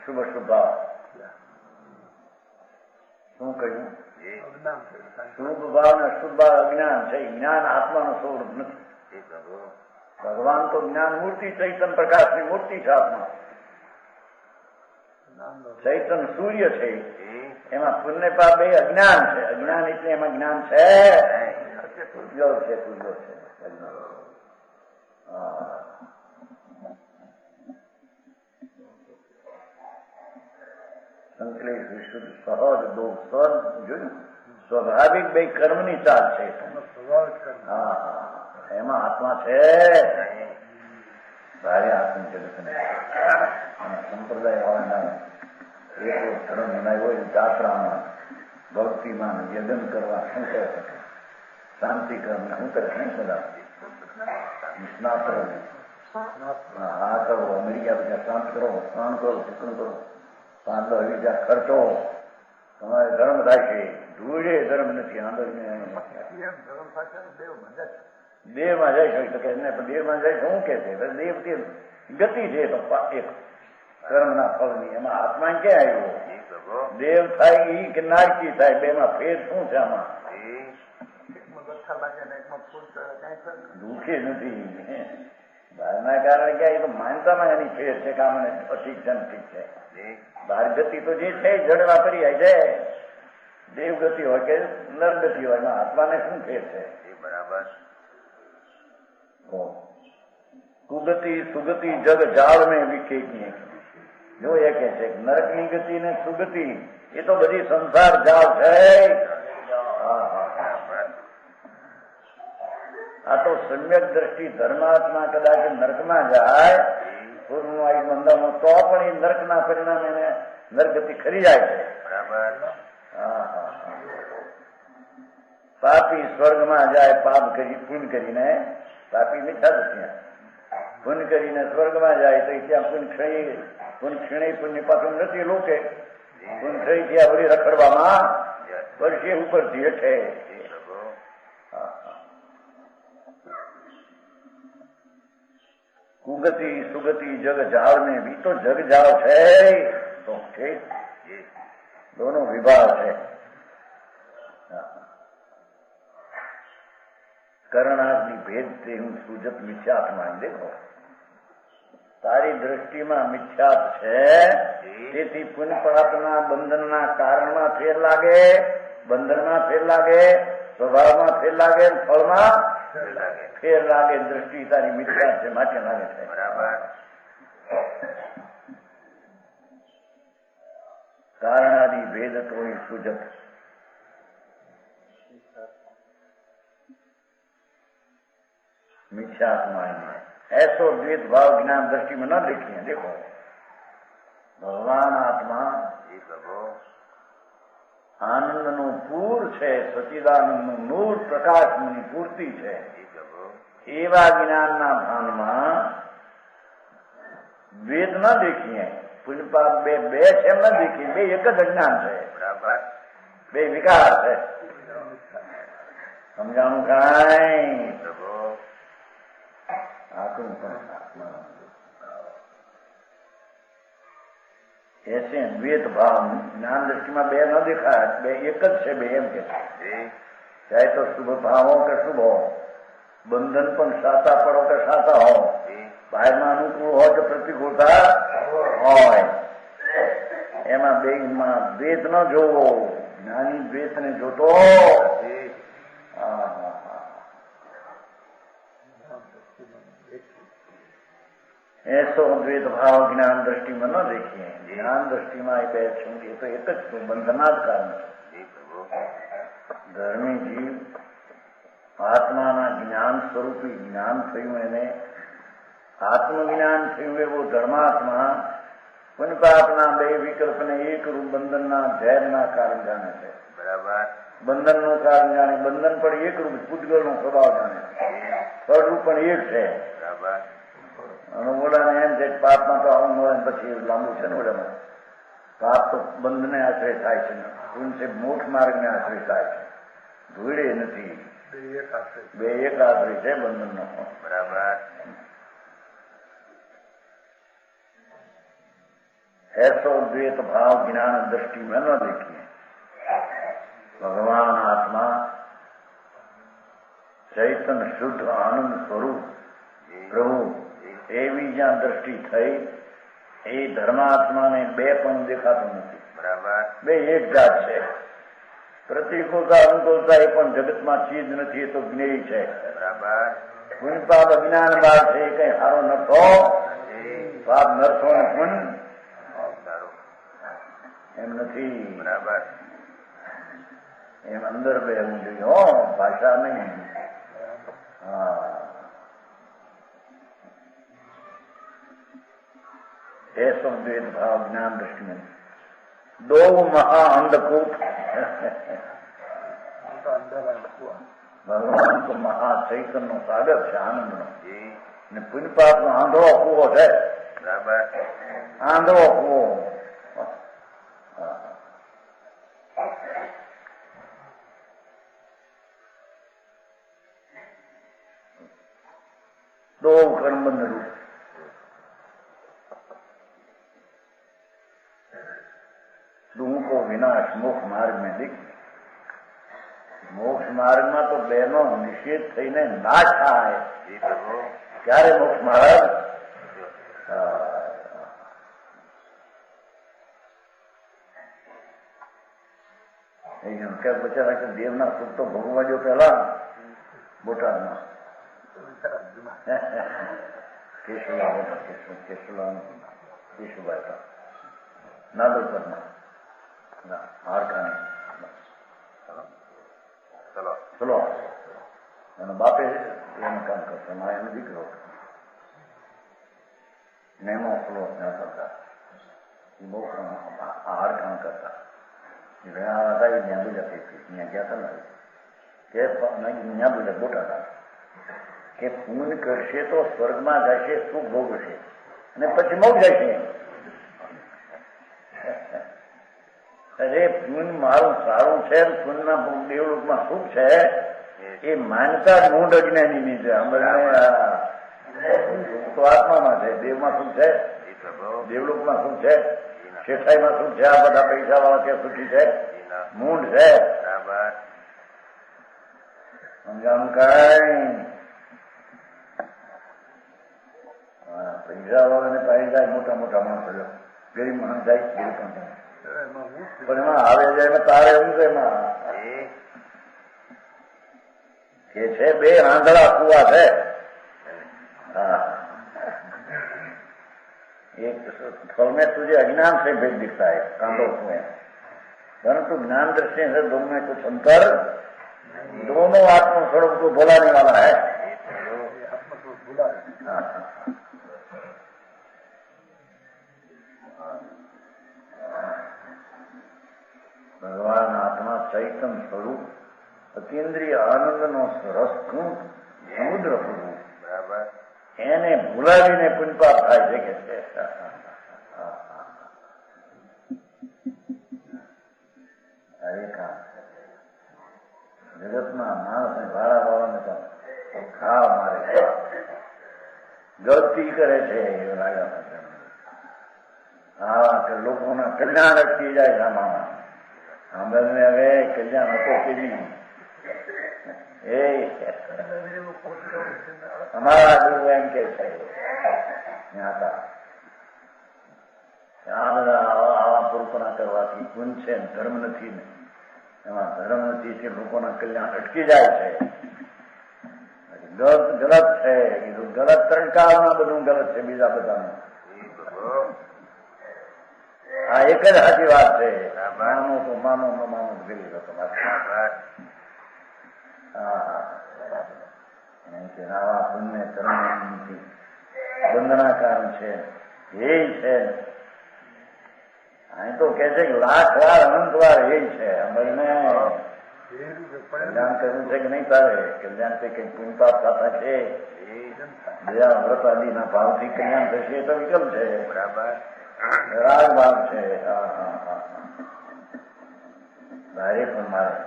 શુભ શુભાવ શું કહ્યું? શુભ ભાવ ને અશુભ ભાવ અજ્ઞાન છે. જ્ઞાન આત્માનું સ્વરૂપ નથી. ભગવાન તો જ્ઞાન મૂર્તિ, ચૈતન પ્રકાશની મૂર્તિ છે. આત્મા ચૈતન સૂર્ય છે. એમાં પુણ્ય પાપ બે અજ્ઞાન છે. અજ્ઞાન એટલે એમાં જ્ઞાન છે. પૂજ્યો છે, પૂજ્યો છે. સંકલેશ વિશુદ્ધ સહજ દો સહજ જોયું. સ્વાભાવિક બે કર્મની ચાલ છે. હા, એમાં આત્મા છે. ભારે આત્મ જગતને સંપ્રદાય વાળાના એક ધર્મ બનાવ્યો હોય જાત્રામાં, ભક્તિમાં યજન કરવા શું કહે શકે? શાંતિ કર્મ શું કરે? નહીં બધા સ્નાત કરો, હા કરો, અમેરિકા બધા શાંત કરો, સ્નાન કરો, શુક્ર કરો, 5-10,000 ખર્ચો, તમારે ધર્મ થાય છે. ધૂળે ધર્મ નથી. દેહમાં જઈ શકે કે દેહમાં જાય શું કે છે? દેવ કે ગતિ છે તો એક કર્મના ફળની. એમાં આત્મા ક્યાં આવ્યો? દેવ થાય ઈ કે નારકી થાય, બે માં ફેર શું છે? આમાં દુઃખે નથી. બહારના કારણે ક્યાં? એ તો માનતામાં એની ફેર છે. કામ ઠીક છે, ઠીક છે. બહાર ગતિ તો જે છે જડ વાપરી જાય છે. દેવ ગતિ હોય કે નર ગતિ હોય, એમાં આત્માને શું ફેર છે? બરાબર. કુગતિ સુગતિ જગ જાળ મેં વિખેકી. જો એ કે છે નરકની ગતિ ને સુગતિ એ તો બધી સંસાર જાળ છે. આ તો સમ્યક દ્રષ્ટિ ધર્માત્મા કદાચ નરકમાં જાય પૂર્વનું આયુ મંદામાં, તો પણ એ નરકના પરિણામે એને નરગતિ ખરી જાય છે. બરાબર. પાપી સ્વર્ગમાં જાય પાપ કરી પુણ્ય કરીને. પાપી મીઠા દુખ્યા પુણ્ય કરીને સ્વર્ગમાં જાય તો ત્યાં પુણ્ય પુણ્ય પાછું નથી લોકે પુણ્ય થઈ ત્યાં વળી રખડવામાં વર્ષે ઉપરથી હેઠે કુગતિ સુગતિ જગ જાળ में भी तो जग जाल है तो दोनों विभाग है। करणाग्नि भेद से हूँ सूजत मिथ्यात्मा देखो तारी दृष्टिમાં મિથ્યાત છે તેથી પુણ્ય પાપના બંધનના કારણમાં ફેર લાગે બંધનમાં ફેર લાગે સ્વભાવમાં ફેર લાગે ફળમાં ફેર લાગે દૃષ્ટિ તારી મિથ્યાત છે માટે લાગે છે બરાબર कारणादि भेद तो ही सूजत मिथ्यात्मा ऐसो द्वैत भाव ज्ञान दृष्टि में न देखिए देखो भगवान आत्मा आनंद નું પૂર છે સચિદાનંદ નું નૂર પ્રકાશની પૂર્તિ છે એવા જ્ઞાનના ભાનમાં દ્વૈત ન દેખીએ પુણ્ય પાપ બે છે એમ ન દેખીએ બે એક જ અજ્ઞાન છે બરાબર બે વિકાર છે સમજાણું કાંઈ ऐसे द्वैत भाव ज्ञान दृष्टि में बे न देखा बे एक ज बे एम के चाहे तो शुभ भाव हो के शुभ हो बंधन पण साता पड़ो के साता हो बाहर में अनुकूल हो के प्रतिकूलता हो एमा बे में द्वैत न जोवो ज्ञानी द्वैत ने जोतो ऐसो द्वैत भाव ज्ञान दृष्टि में न देखिए ज्ञान दृष्टि में आई बैठ ये तो एक ज बंधनाद कारण धर्मी जीव आत्मा ज्ञान स्वरूपी ज्ञान थयुं एने आत्मज्ञान थयुं एवो धर्मात्मा पुण्य पापना बे विकल्प ने एक रूप बंधन जैर कारण जाने छे बराबर बंधन नु कारण जाने बंधन पर एक रूप पुद्गल नो स्वभाव जाने फल रूप पण एक छे बराबर बोला ने एम पाप में तो आવું મળે પછી લાંબુ છે ને ઓલામાં પાપ તો બંધને આશ્રય થાય છે પુણ્ય મોક્ષ માર્ગને આશ્રય થાય છે ધૂળે નથી બે એક આશ્રય છે બંધનનો બરાબર ऐसो द्वैत भाव ज्ञान दृष्टि में न देखिए भगवान आत्मा चैतन्य शुद्ध आनंद स्वरूप प्रभु एवी ज्યાં दृष्टि થઈ એ ધર્માત્માને બે પણ દેખાતું નથી બરાબર બે એક જાત છે પ્રતિકૂળતા અનુકૂળતા એ પણ જગતમાં ચીજ નથી એ તો જ્ઞેય છે બરાબર પુણ્ય પાપ અજ્ઞાન બાદ છે કઈ સારો નરથો પાપ નરથો ને પુણ્ય એમ નથી બરાબર એમ અંદર બેહવું જોઈએ હો ભાષા નહીં હા ऐसो द्वैत भाव ज्ञान दृष्टि में दो महा अंधकूप भगवान को महा चैतन्य सागर है आनंद नो पुण्य पाप नो आंधळो कूવો है बराबर आंधळो कूવો दो कर्मबंध रूप को विनाश मोक्ष मार्ग में दिख मोक्ष मार्ग में तो बेनो निषेध थईने नाश थाय क्यारे मोक्ष मार्ग क्या बचारा के देवना सुख तो भोगवा जो पहला बोटाद में केशुभाई था नादोपर में चलो बापे काम करता माया ने दीकरो नेमो फलो करता आहार काम करता હતા એ ત્યાં બીજા ત્યાં ગયા હતા ને કે ત્યાં બીજા બોટા હતા કે પૂન કરશે તો સ્વર્ગમાં જશે, સુખ ભોગવશે અને પછી મોક્ષ જશે. અરે પૂન મારું સારું છે, પૂનના દેવલોકમાં સુખ છે, એ માનતા જ મૂંઢ અજ્ઞાનીની છે. સુખ તો આત્મામાં છે, દેવમાં સુખ છે, દેવલોકમાં સુખ છે, શેઠાઈમાં સુખ છે. આ બધા પૈસા વાળા ત્યાં સુખી છે, મૂંઢ છે. સમજાણું કઈ પૈસા વાળાને પાઈ જાય મોટા મોટા માણસો, ગરીબ માણસ જાય ગરીબ પણ એમાં આવે જાય તારે એવું છે. એમાં કે છે બે આંધળા કુવા છે. હા, एक फल में तुझे अज्ञान से भेद दिखता है कांडों में, परंतु ज्ञान दृष्टि से दोनों में कुछ अंतर, दोनों आत्मा स्वरूप को भुलाने वाला है. ભગવાન આત્મા ચૈતન્ય સ્વરૂપ અતિન્દ્રિય આનંદનો રસ સમુદ્ર સ્વરૂપ, એને ભૂલાવીને પુનપાપ થાય છે કે છે. જગતના માણસને વાળા વાળાને તો ખાવ મારે, ગલતી કરે છે એવું લાગે. હા, કે લોકોના કલ્યાણ અટકી જાય સામામાં. સાંભળને હવે કલ્યાણ હતો કેવી એ અમારા ગુરુ એમ કે છે આ બધા આવા પુરુષના કરવાથી ગુણ છે, ધર્મ નથી ને, એમાં ધર્મ નથી તે લોકોના કલ્યાણ અટકી જાય છે. ગલત છે, ગલત તણકાવમાં બધું ગલત છે, બીજા બધાનું. આ એક જ સાચી વાત છે. માનો તો માનો, ન માનો તો ગરી લો તમારે. આવા પુણ્ય કર્મથી બંધના કારણ છે એ છે. અહીં તો કે છે કે લાખ વાર અનંત વાર એ છે. અમને કલ્યાણ કરવું છે કે નહીં તારે? કલ્યાણ છે કઈ પુણ્યપાપ થતા છે, દયા વ્રત આદિના ભાવથી કલ્યાણ થશે તો વિકલ્પ છે, બરાબર રાગ ભાવ છે. ભારે પણ મારે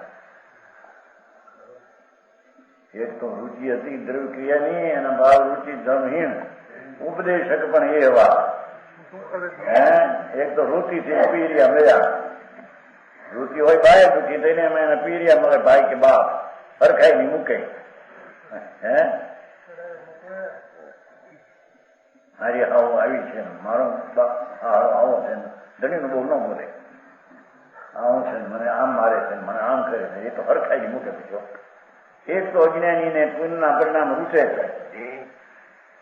એક તો રુચિ હતી દ્રવ્ય ક્રિયાની, અને ભાવ રુચિ ધર્મહીન ઉપદેશક પણ એવા. એક તો રુચિ થી પીરિયા મળ્યા, રુચિ હોય ભાઈ દુઃખી થઈને એમાં એને પીરિયા મળે, ભાઈ કે બાપ સરખાઈ ની મૂકે. મારી આવો આવી છે, મારો આવો છે, ધણીનું બહુ ન બોલે, આવું છે મને આમ મારે છે, મને આમ કરે છે, એ તો હરખાઈ ની મૂકે. બીજો એક તો અજ્ઞાની ને પુણ્યના પરિણામ રૂચે છે,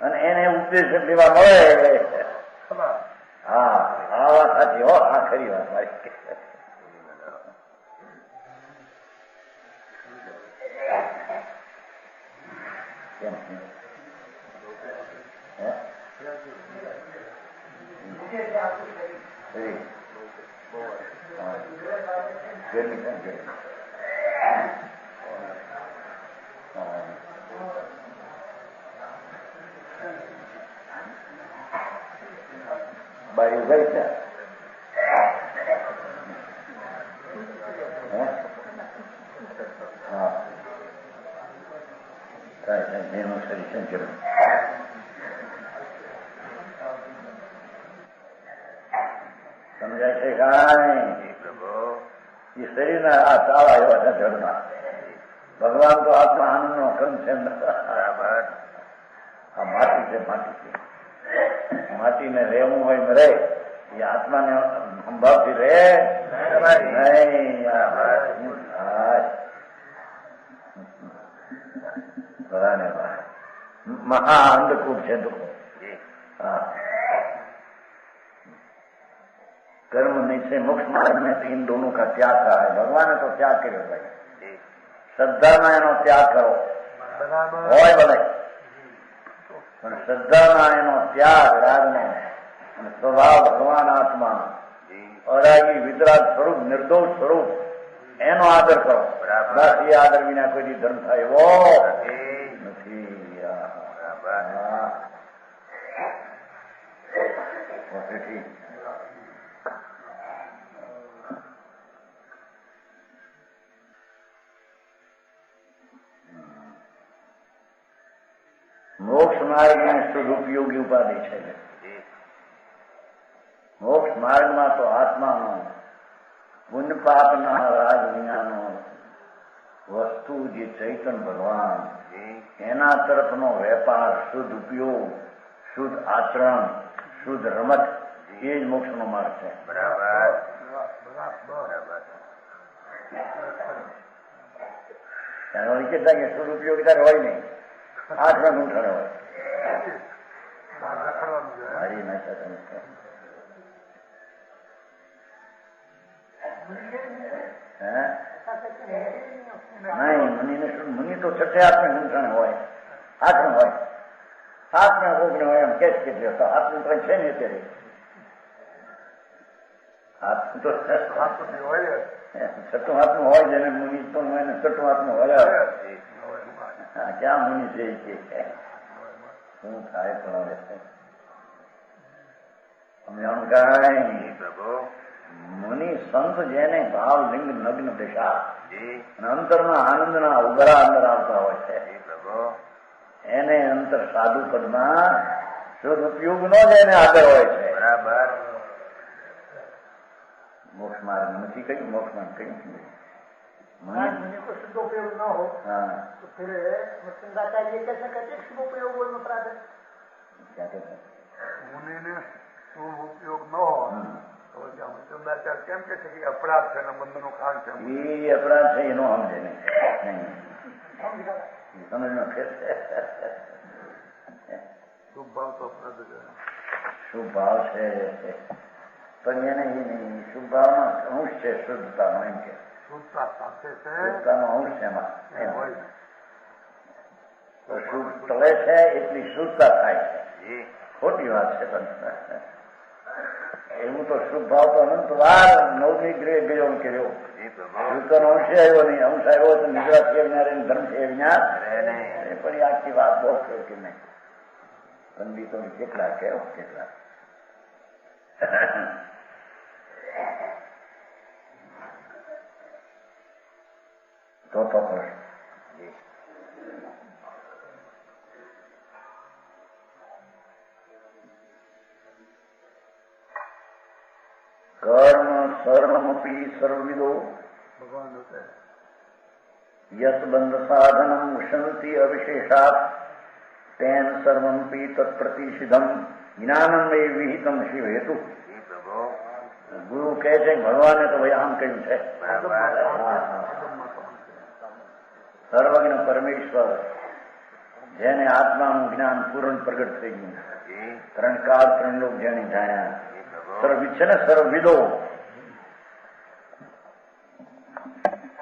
અને એને ઉપદેશ લેવા મળે. હા, આ વાત સાચી હો, આ ખરી વાત મારી. કેમ બારી ગઈ છે. હા, કાંઈ એનું શરીર સંચરણ સમજાય છે. કાંઈ એ શરીરના આ તાળા એવા છે જળના. ભગવાન તો આત્મા આનંદનો ક્રમ છે. આ માટી છે, માટી છે. માટીને રહેવું હોય ને રહે, એ આત્માને સંભાવથી રહે નહીં. બરાને મહા અંધકૂપ છે દુઃખો. હા, कर्म निश्चय मोक्ष मार्ग में इन दोनों का त्याग करा है. भगवान ने तो त्याग કર્યો ભાઈ. શ્રદ્ધામાં એનો ત્યાગ કરો હોય ભલે, પણ શ્રદ્ધામાં એનો ત્યાગ રાગનો અને સ્વભાવ ભગવાન આત્મા અરાગી વિતરાગ સ્વરૂપ નિર્દોષ સ્વરૂપ એનો આદર કરો. બસ એ આદર વિના કોઈ ધર્મ થાય એવો નથી. મોક્ષ માર્ગ ને સદુપયોગી ઉપાધિ છે. મોક્ષ માર્ગમાં તો આત્માનો પુણ્ય પાપના રાજ વિનાનો વસ્તુ જે ચૈતન ભગવાન એના તરફનો વેપાર, શુદ્ધ ઉપયોગ, શુદ્ધ આચરણ, શુદ્ધ રમત એ જ મોક્ષનો માર્ગ છે. કેટલા કે શુદ્ધ ઉપયોગિતા હોય નહીં, આચરણ ઊંઠાણે હોય. મારી નાખ્યા તમે નહીં. મુનિ તો છઠ્ઠે આત્મે ઊંઠાણે હોય, આચરણ હોય. આત્મા કોકને હોય એમ કે આત્મ કઈ છે ને અત્યારે આત્મ તો છઠ્ઠું આત્મા હોય જેને મુનિ તો એને છઠ્ઠું આત્મા હોય. ક્યાં મુનિ છે શું થાય પણ મુનિ સંત જેને ભાવ લિંગ નગ્ન દશા અને અંતરના આનંદના ઉભરા અંદર આવતા હોય છે એને અંતર સાધુ પદમાં શુદ્ધ ઉપયોગ નો જ એને આદર હોય છે. બરાબર. મોક્ષ માર્ગ નથી કહ્યું, મોક્ષ માર્ગ કહ્યું मुनि को शुद्ध उपयोग न हो तो फिर मुस्लिमदाचार्य कैसे कहते शुभ उपयोग अपराध क्या कहते मुनि ने शुभ उपयोग न हो तो क्या मुस्लिमदाचार्य કેમ કહે છે કે અપરાધ છે બંધનો કારણ છે? એ અપરાધ છે એનો સમજે નહીં સમજનો ફેર છે. શુભ ભાવ તો અપરાધ છે. શુભ ભાવ છે પણ એને એ નહીં. શુભ ભાવમાં અંશ છે શુદ્ધતાનો એમ કે શુદ્ધતાનો અંશ એમાં શુદ્ધ તળે છે એટલી શુદ્ધતા થાય છે. ખોટી વાત છે પણ એવું તો શુભ ભાવ તો અનંત વાર નવમી ગ્રહ ગયો કર્યો. શુદ્ધતાનો અંશ આવ્યો નહીં. અંશ આવ્યો તો નિદ્રા છે વિના ધર્મ છે વિના એ પણ આખી વાત બહુ કે નહીં. પંડિતો કેટલા કેવો કેટલા તો કર્મ સર્વમપી સર્વવિદો ભગવાન યત બંધ સાધનમ ઉષંતિ અવિશેષાત તેન સર્વમપી તત્પ્રતિષિધમ જ્ઞાનમય વિહિતમ શિવ હેતુ. ગુરુ કહે છે ભગવાને તો ભાઈ આમ કહ્યું છે. સર્વજ્ઞ પરમેશ્વર જેને આત્માનું જ્ઞાન પૂર્ણ પ્રગટ થઈ ગયું, ત્રણ કાળ ત્રણ લોક જેને જાણ્યા, સર્વવિદ છે ને સર્વવિદો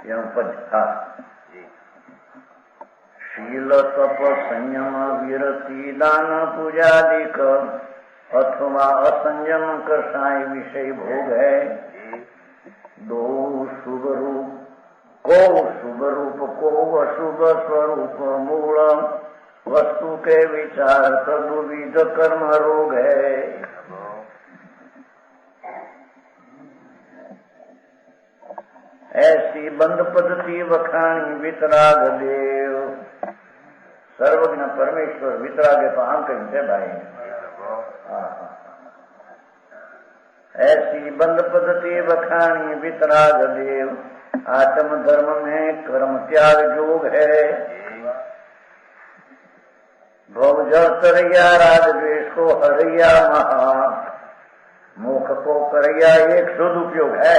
એનું પદ ખાસ. શીલ તપ સંયમ વિરતિ દાન પૂજાદિક અથવા અસંયમ કસાય વિષય ભોગ હૈ. દો શુભ રૂપ को शुभ रूप को अशुभ स्वरूप मूल वस्तु के विचार तदुविध कर्म रोग है. ऐसी बंद पद्धति वखाणी वितराग देव. सर्वज्ञ परमेश्वर वितरागे तो आम कहीं से भाई. ऐसी बंद पद्धति वखाणी वितराग देव. आत्म धर्म में कर्म त्याग योग है. भव जल करैया राग द्वेष को हरैया महा. मुख को करैया एक शुद्ध उपयोग है.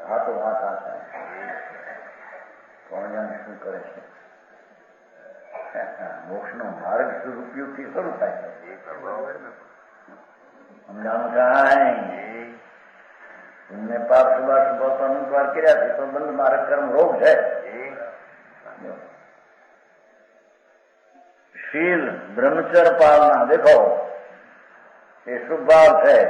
हाथों हाथ आता है. कौन जाने શું કરે છે? મોક્ષનો માર્ગ શુદ્ધ ઉપયોગથી શરૂ થાય છે. સમજાણું કાંઈ तुमने पाप सुबह सुबह तो अनुद्वार किया थे तो बंद मार्ग कर्म रोग है. शील ब्रह्मचर्य पालना देखो ये शुभ भाव है.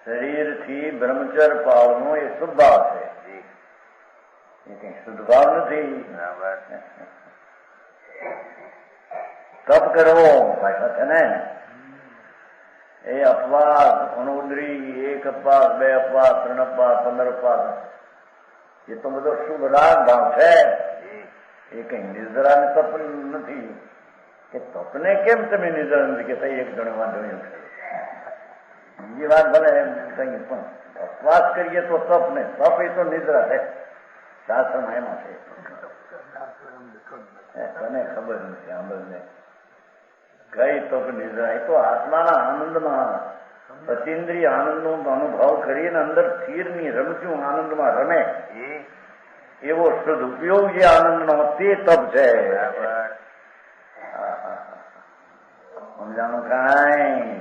શરીરથી બ્રહ્મચર પાળનો એ શુભ ભાવ છે, એ કઈ શુદ્ધ ભાવ નથી. તપ કરવો ભાષા છે ને, એ અપવાસ, અનુદ્રી, 1 અપવાસ, 2 અપવાસ, 3 અપવાસ, 15 અપવાસ, એ તો બધો શુભ રાગ ભાવ છે. એ કઈ નિર્જરા ને તપ નથી. કે તપને કેમ તમે નિર્જરા નથી કે એક જણો વાંધો છે, બીજી વાત ભલે કઈ પણ અપવાસ કરીએ તો તપ ને, તપ એ તો નિદ્રા છે, શાસ્ત્રમાં એમાં છે. તને ખબર નથી આંબળને કઈ તપ નિદ્રા, એ તો આત્માના આનંદમાં અતિન્દ્રિય આનંદનો અનુભવ કરીને અંદર સ્થિરની રમતું આનંદમાં રમે એવો શુદ્ધ ઉપયોગી આનંદનો તે તપ છે. સમજાણું કાંઈ?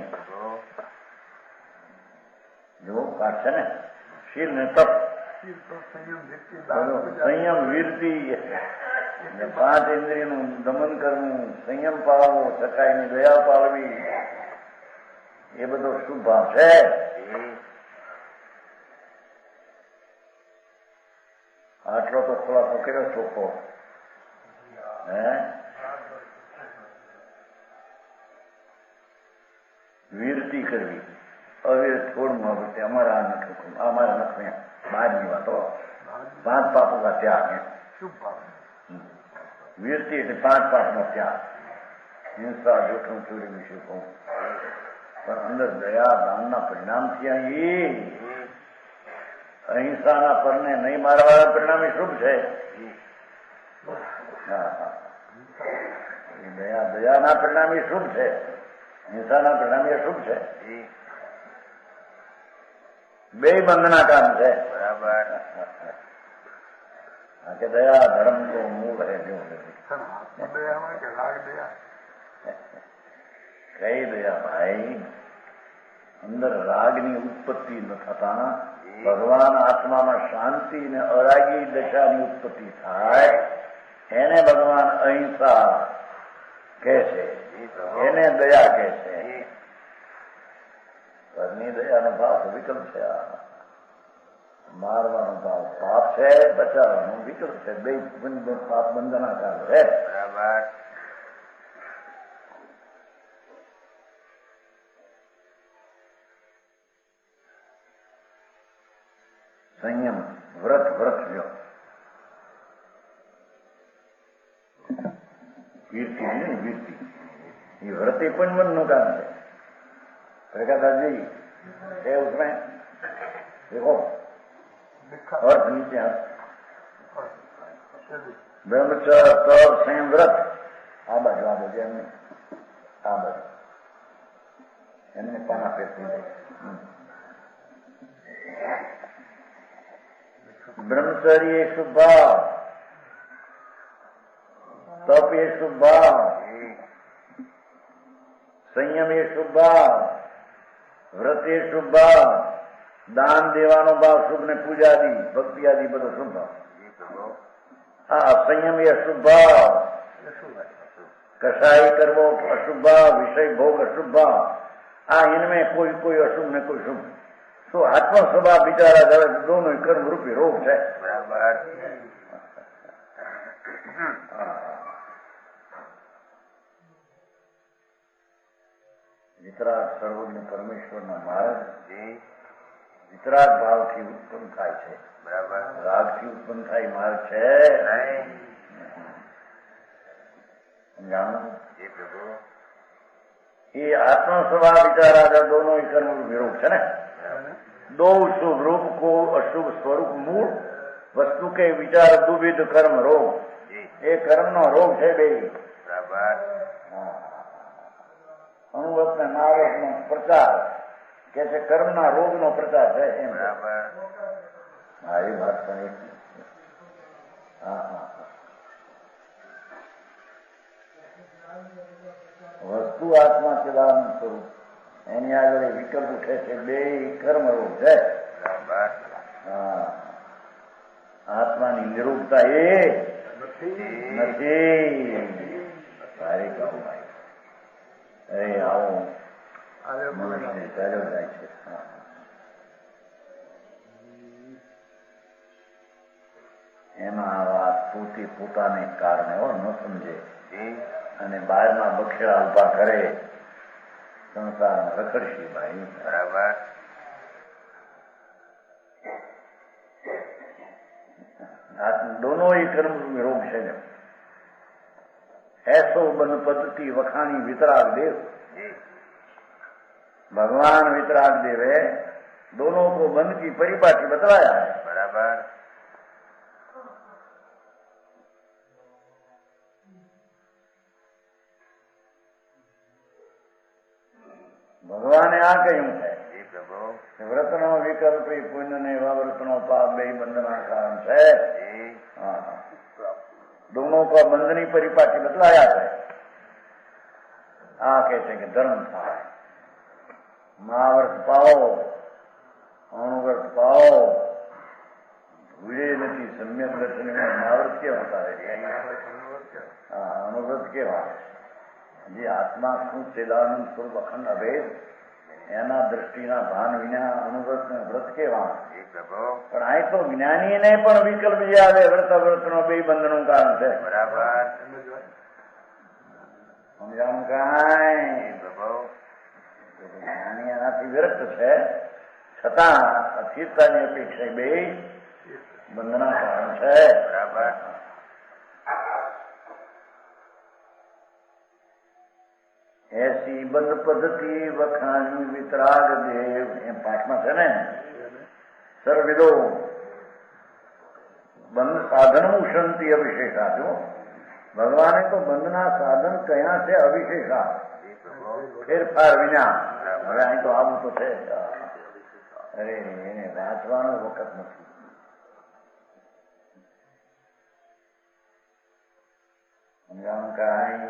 જો પાઠ છે ને, શીલ ને તપ, સંયમ વીરતિ, 5 ઇન્દ્રિયનું દમન કરવું, સંયમ પાળવો, સકાઈની દયા પાળવી, એ બધો શુભ ભાવ છે. આટલો તો ખુલાસો કર્યો ચોખ્ખો. વીરતી કરવી, અવીર છોડમાં વખતે અમારા નખ 12ની વાતો, 5 પાપો કા ત્યાગ. વીરતી એટલે 5 પાપનો ત્યાગ. હિંસા, જોખમ, ચોરી વિશે કહું, પણ અંદર દયા દાનના પરિણામથી અહીં અહિંસાના પરને નહીં મારવાના પરિણામે શુભ છે. દયાના પરિણામે શુભ છે, હિંસાના પરિણામે શુભ છે. બે બંધના કામ છે. બરાબર. કે દયા ધર્મ તો મૂળ હે જો કઈ દયા ભાઈ, અંદર રાગની ઉત્પત્તિ ન થતા ભગવાન આત્મામાં શાંતિ ને અરાગી દશાની ઉત્પત્તિ થાય, એને ભગવાન અહિંસા કહે છે, એને દયા કહે છે. ઘરની દયાનો ભાવ વિકલ્પ છે, મારવાનો ભાવ પાપ છે, બચાવવાનો વિકલ્પ છે. બે પાપ બંધનાકાર છે. બરાબર. સંયમ, વ્રત લ્યો, વીરતી नहीं वीरती, ये व्रत पण मन નું કામ છે. प्रकाशजी है उसमें देखो अर्थ नीचे ब्रह्मचर्य, तप, संयम, व्रत. આ બાજુ એમને આ બાજુ એમને પાના પેટી દે. ब्रह्मचर्य एक शुभ भाव, तप एक शुभ भाव, संयम एक शुभ भाव, व्रत एक शुभ भाव, दान देવાનો ભાવ શુભ ને પૂજા આદિ ભક્તિ આદિ બધો શુભ ભાવ. સંયમ એ અશુભ ભાવ, કસાઈ કરવો અશુભ ભાવ, વિષય ભોગ અશુભ ભાવ. इनमें कोई अशुभ ने कोई शुभ. तो आत्मा स्वभाव विचारा जरा दोनों कर्म रूपी रोग है. बराबर. वितराग सर्वज्ञ परमेश्वर ना मार्ग वितराग भाव थी उत्पन्न थाय छे. बराबर. राग थी उत्पन्न थाय मार्ग छे नहीं. जानो जी प्रभु. ये आत्मा स्वभाव विचार आदि दोनों ही कर्म रूपी रोग है ना. दो शुभ रूप को अशुभ स्वरूप मूल वस्तु के विचार दुविध कर्म रोग. ये कर्म नो रोग है बे. बराबर. अनुभव में महावत नो प्रचार कैसे कर्म ना रोग नो प्रचार है. बराबर. हाँ ये बात बनी. वस्तु आत्मा चिदानंद स्वरूप એની આગળ વિકલ્પ ઉઠે છે. બે કર્મ રૂપ છે. આત્માની નિરૂપતા એ નથી. સારી કહું ભાઈ. અરે આવો મનુષ્ય ચાલ્યો જાય છે. એમાં આ વાત પોતાને કારણે ન સમજે અને બહારના બખેડા ઉભા કરે સંસાર રખડશી ભાઈ. બરાબર. दोनों ही कर्म रोग है. ऐसो बन पद्धति वखानी वितराग देव. भगवान वितराग देव है, दोनों को बंध की परिपाटी बतलाया है. बराबर. ભગવાને આ કહ્યું છે પ્રભુ વ્રતનો વિકલ્પ પુણ્ય ને એવા વ્રતનો પાપ બે બંધના કારણ છે. दोनों का बंधनी परिपाटी बतलाया है. आ कहते कि धर्म था महाव्रत पाओ अणुव्रत पाओ भूले नहीं सम्यक दर्शन में महाव्रत के होता है. अणुव्रत के જે આત્મા શું ચેદાનંદ સ્વરૂપ અખંડ અભેદ એના દ્રષ્ટિના ભાન વિના અનુવ્રત વ્રત કેવા. પણ આ તો જ્ઞાનીને પણ વિકલ્પ જે આવે વ્રતનો બે બંધનું કારણ છે. બરાબર. સમજાવું કાંઈ જ્ઞાની એનાથી વિરક્ત છે છતાં અસ્થિરતાની અપેક્ષા બે બંધના કારણ છે. બરાબર. ऐसी बंध पद्धति वखानी वितराग देव. एम पाठમાં છે ને સર્વવિદો બંધ સાધન ઉષંતી અવિશેષા. જો ભગવાને તો બંધના સાધન કયા છે અવિશેષા, ફેરફાર વિના. હવે અહીં તો આવું તો છે. અરે એને વાંચવાનો વખત નથી. સમજાવું કાંઈ.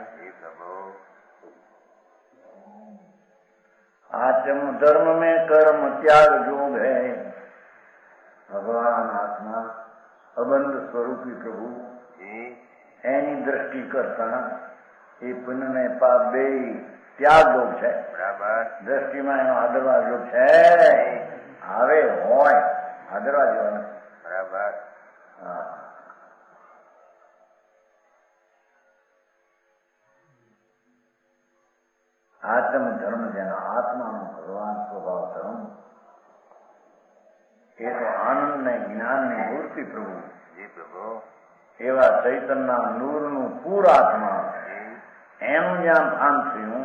आत्म धर्म में कर्म त्याग योग है. भगवान आत्मा अबंध स्वरूपी प्रभु एनी दृष्टि करता ये पुण्य ने पाप बे त्याग योग है. दृष्टि में एनो आदरवा योग है. आवे होय आदरवा जीवन. बराबर. આત્મ ધર્મ જેના આત્માનો ભગવાન સ્વભાવ ધર્મ એ તો આનંદ ને જ્ઞાન ની મૂર્તિ પ્રભુ. એવા ચૈતનના નૂરનું પૂર આત્મા એનું જ્યાં ભાન થયું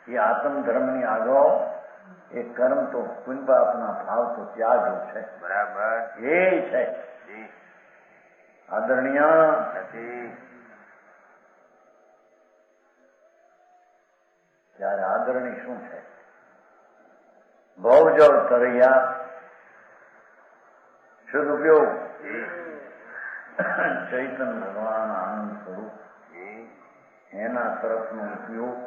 એ આત્મ ધર્મની આગળ એ કર્મ તો પુણ્ય પાપના ભાવ તો ત્યાગ છે. બરાબર. એ છે આદરણીય નથી. ત્યારે આદરણી શું છે? ભવજળ તરૈયા શુદ્ધ ઉપયોગ ચૈતન ભગવાન આનંદ સ્વરૂપ એના તરફનો ઉપયોગ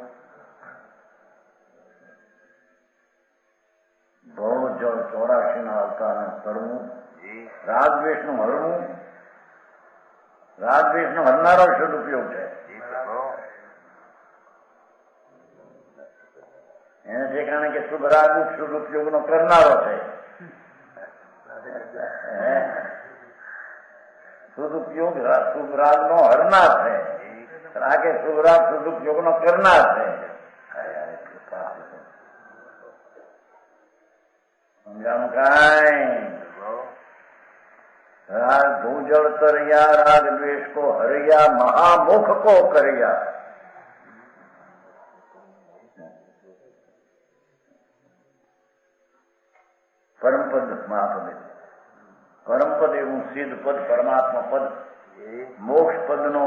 ભવજળ 84 અવતારનું તરવું રાગદ્વેષનું હરવું. રાગદ્વેષનો હરનારો શુદ્ધ ઉપયોગ છે. એને ઠેકાણે કે શુભ રાગ શુભ ઉપયોગનો કરનારો છે. શુભ ઉપયોગ શુભ રાગનો હરનાર છે. રાગે શુભ રાગ શુભ ઉપયોગનો કરનાર છે. સમજાણું કાંઈ. રાગ ભૂજળ તરૈયા રાગ દ્વેષ કો હરૈયા મહામુખ કો કરૈયા. પરમ પદ મહાપદ. પરમ પદ એવું સિદ્ધ પદ પરમાત્મા પદ મોક્ષ પદ નો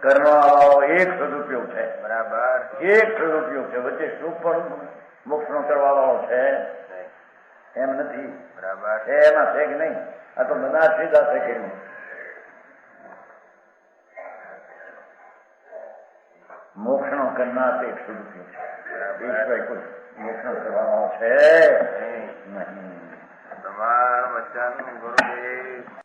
કરવા વાળો એક સદુપયોગ છે. બરાબર. એક સદુપયોગ છે. વચ્ચે શું પણ મોક્ષ નો કરવા વાળો છે એમ નથી. બરાબર. છે એમાં છે કે નહીં? આ તો બધા સીધા છે કે મોક્ષ નો કરનાર એક સદુપયોગ છે. ઈશ્વર કોઈ મોક્ષ નો કરવા વાળો છે નહીં. તમારું વચન ગુરુદેવ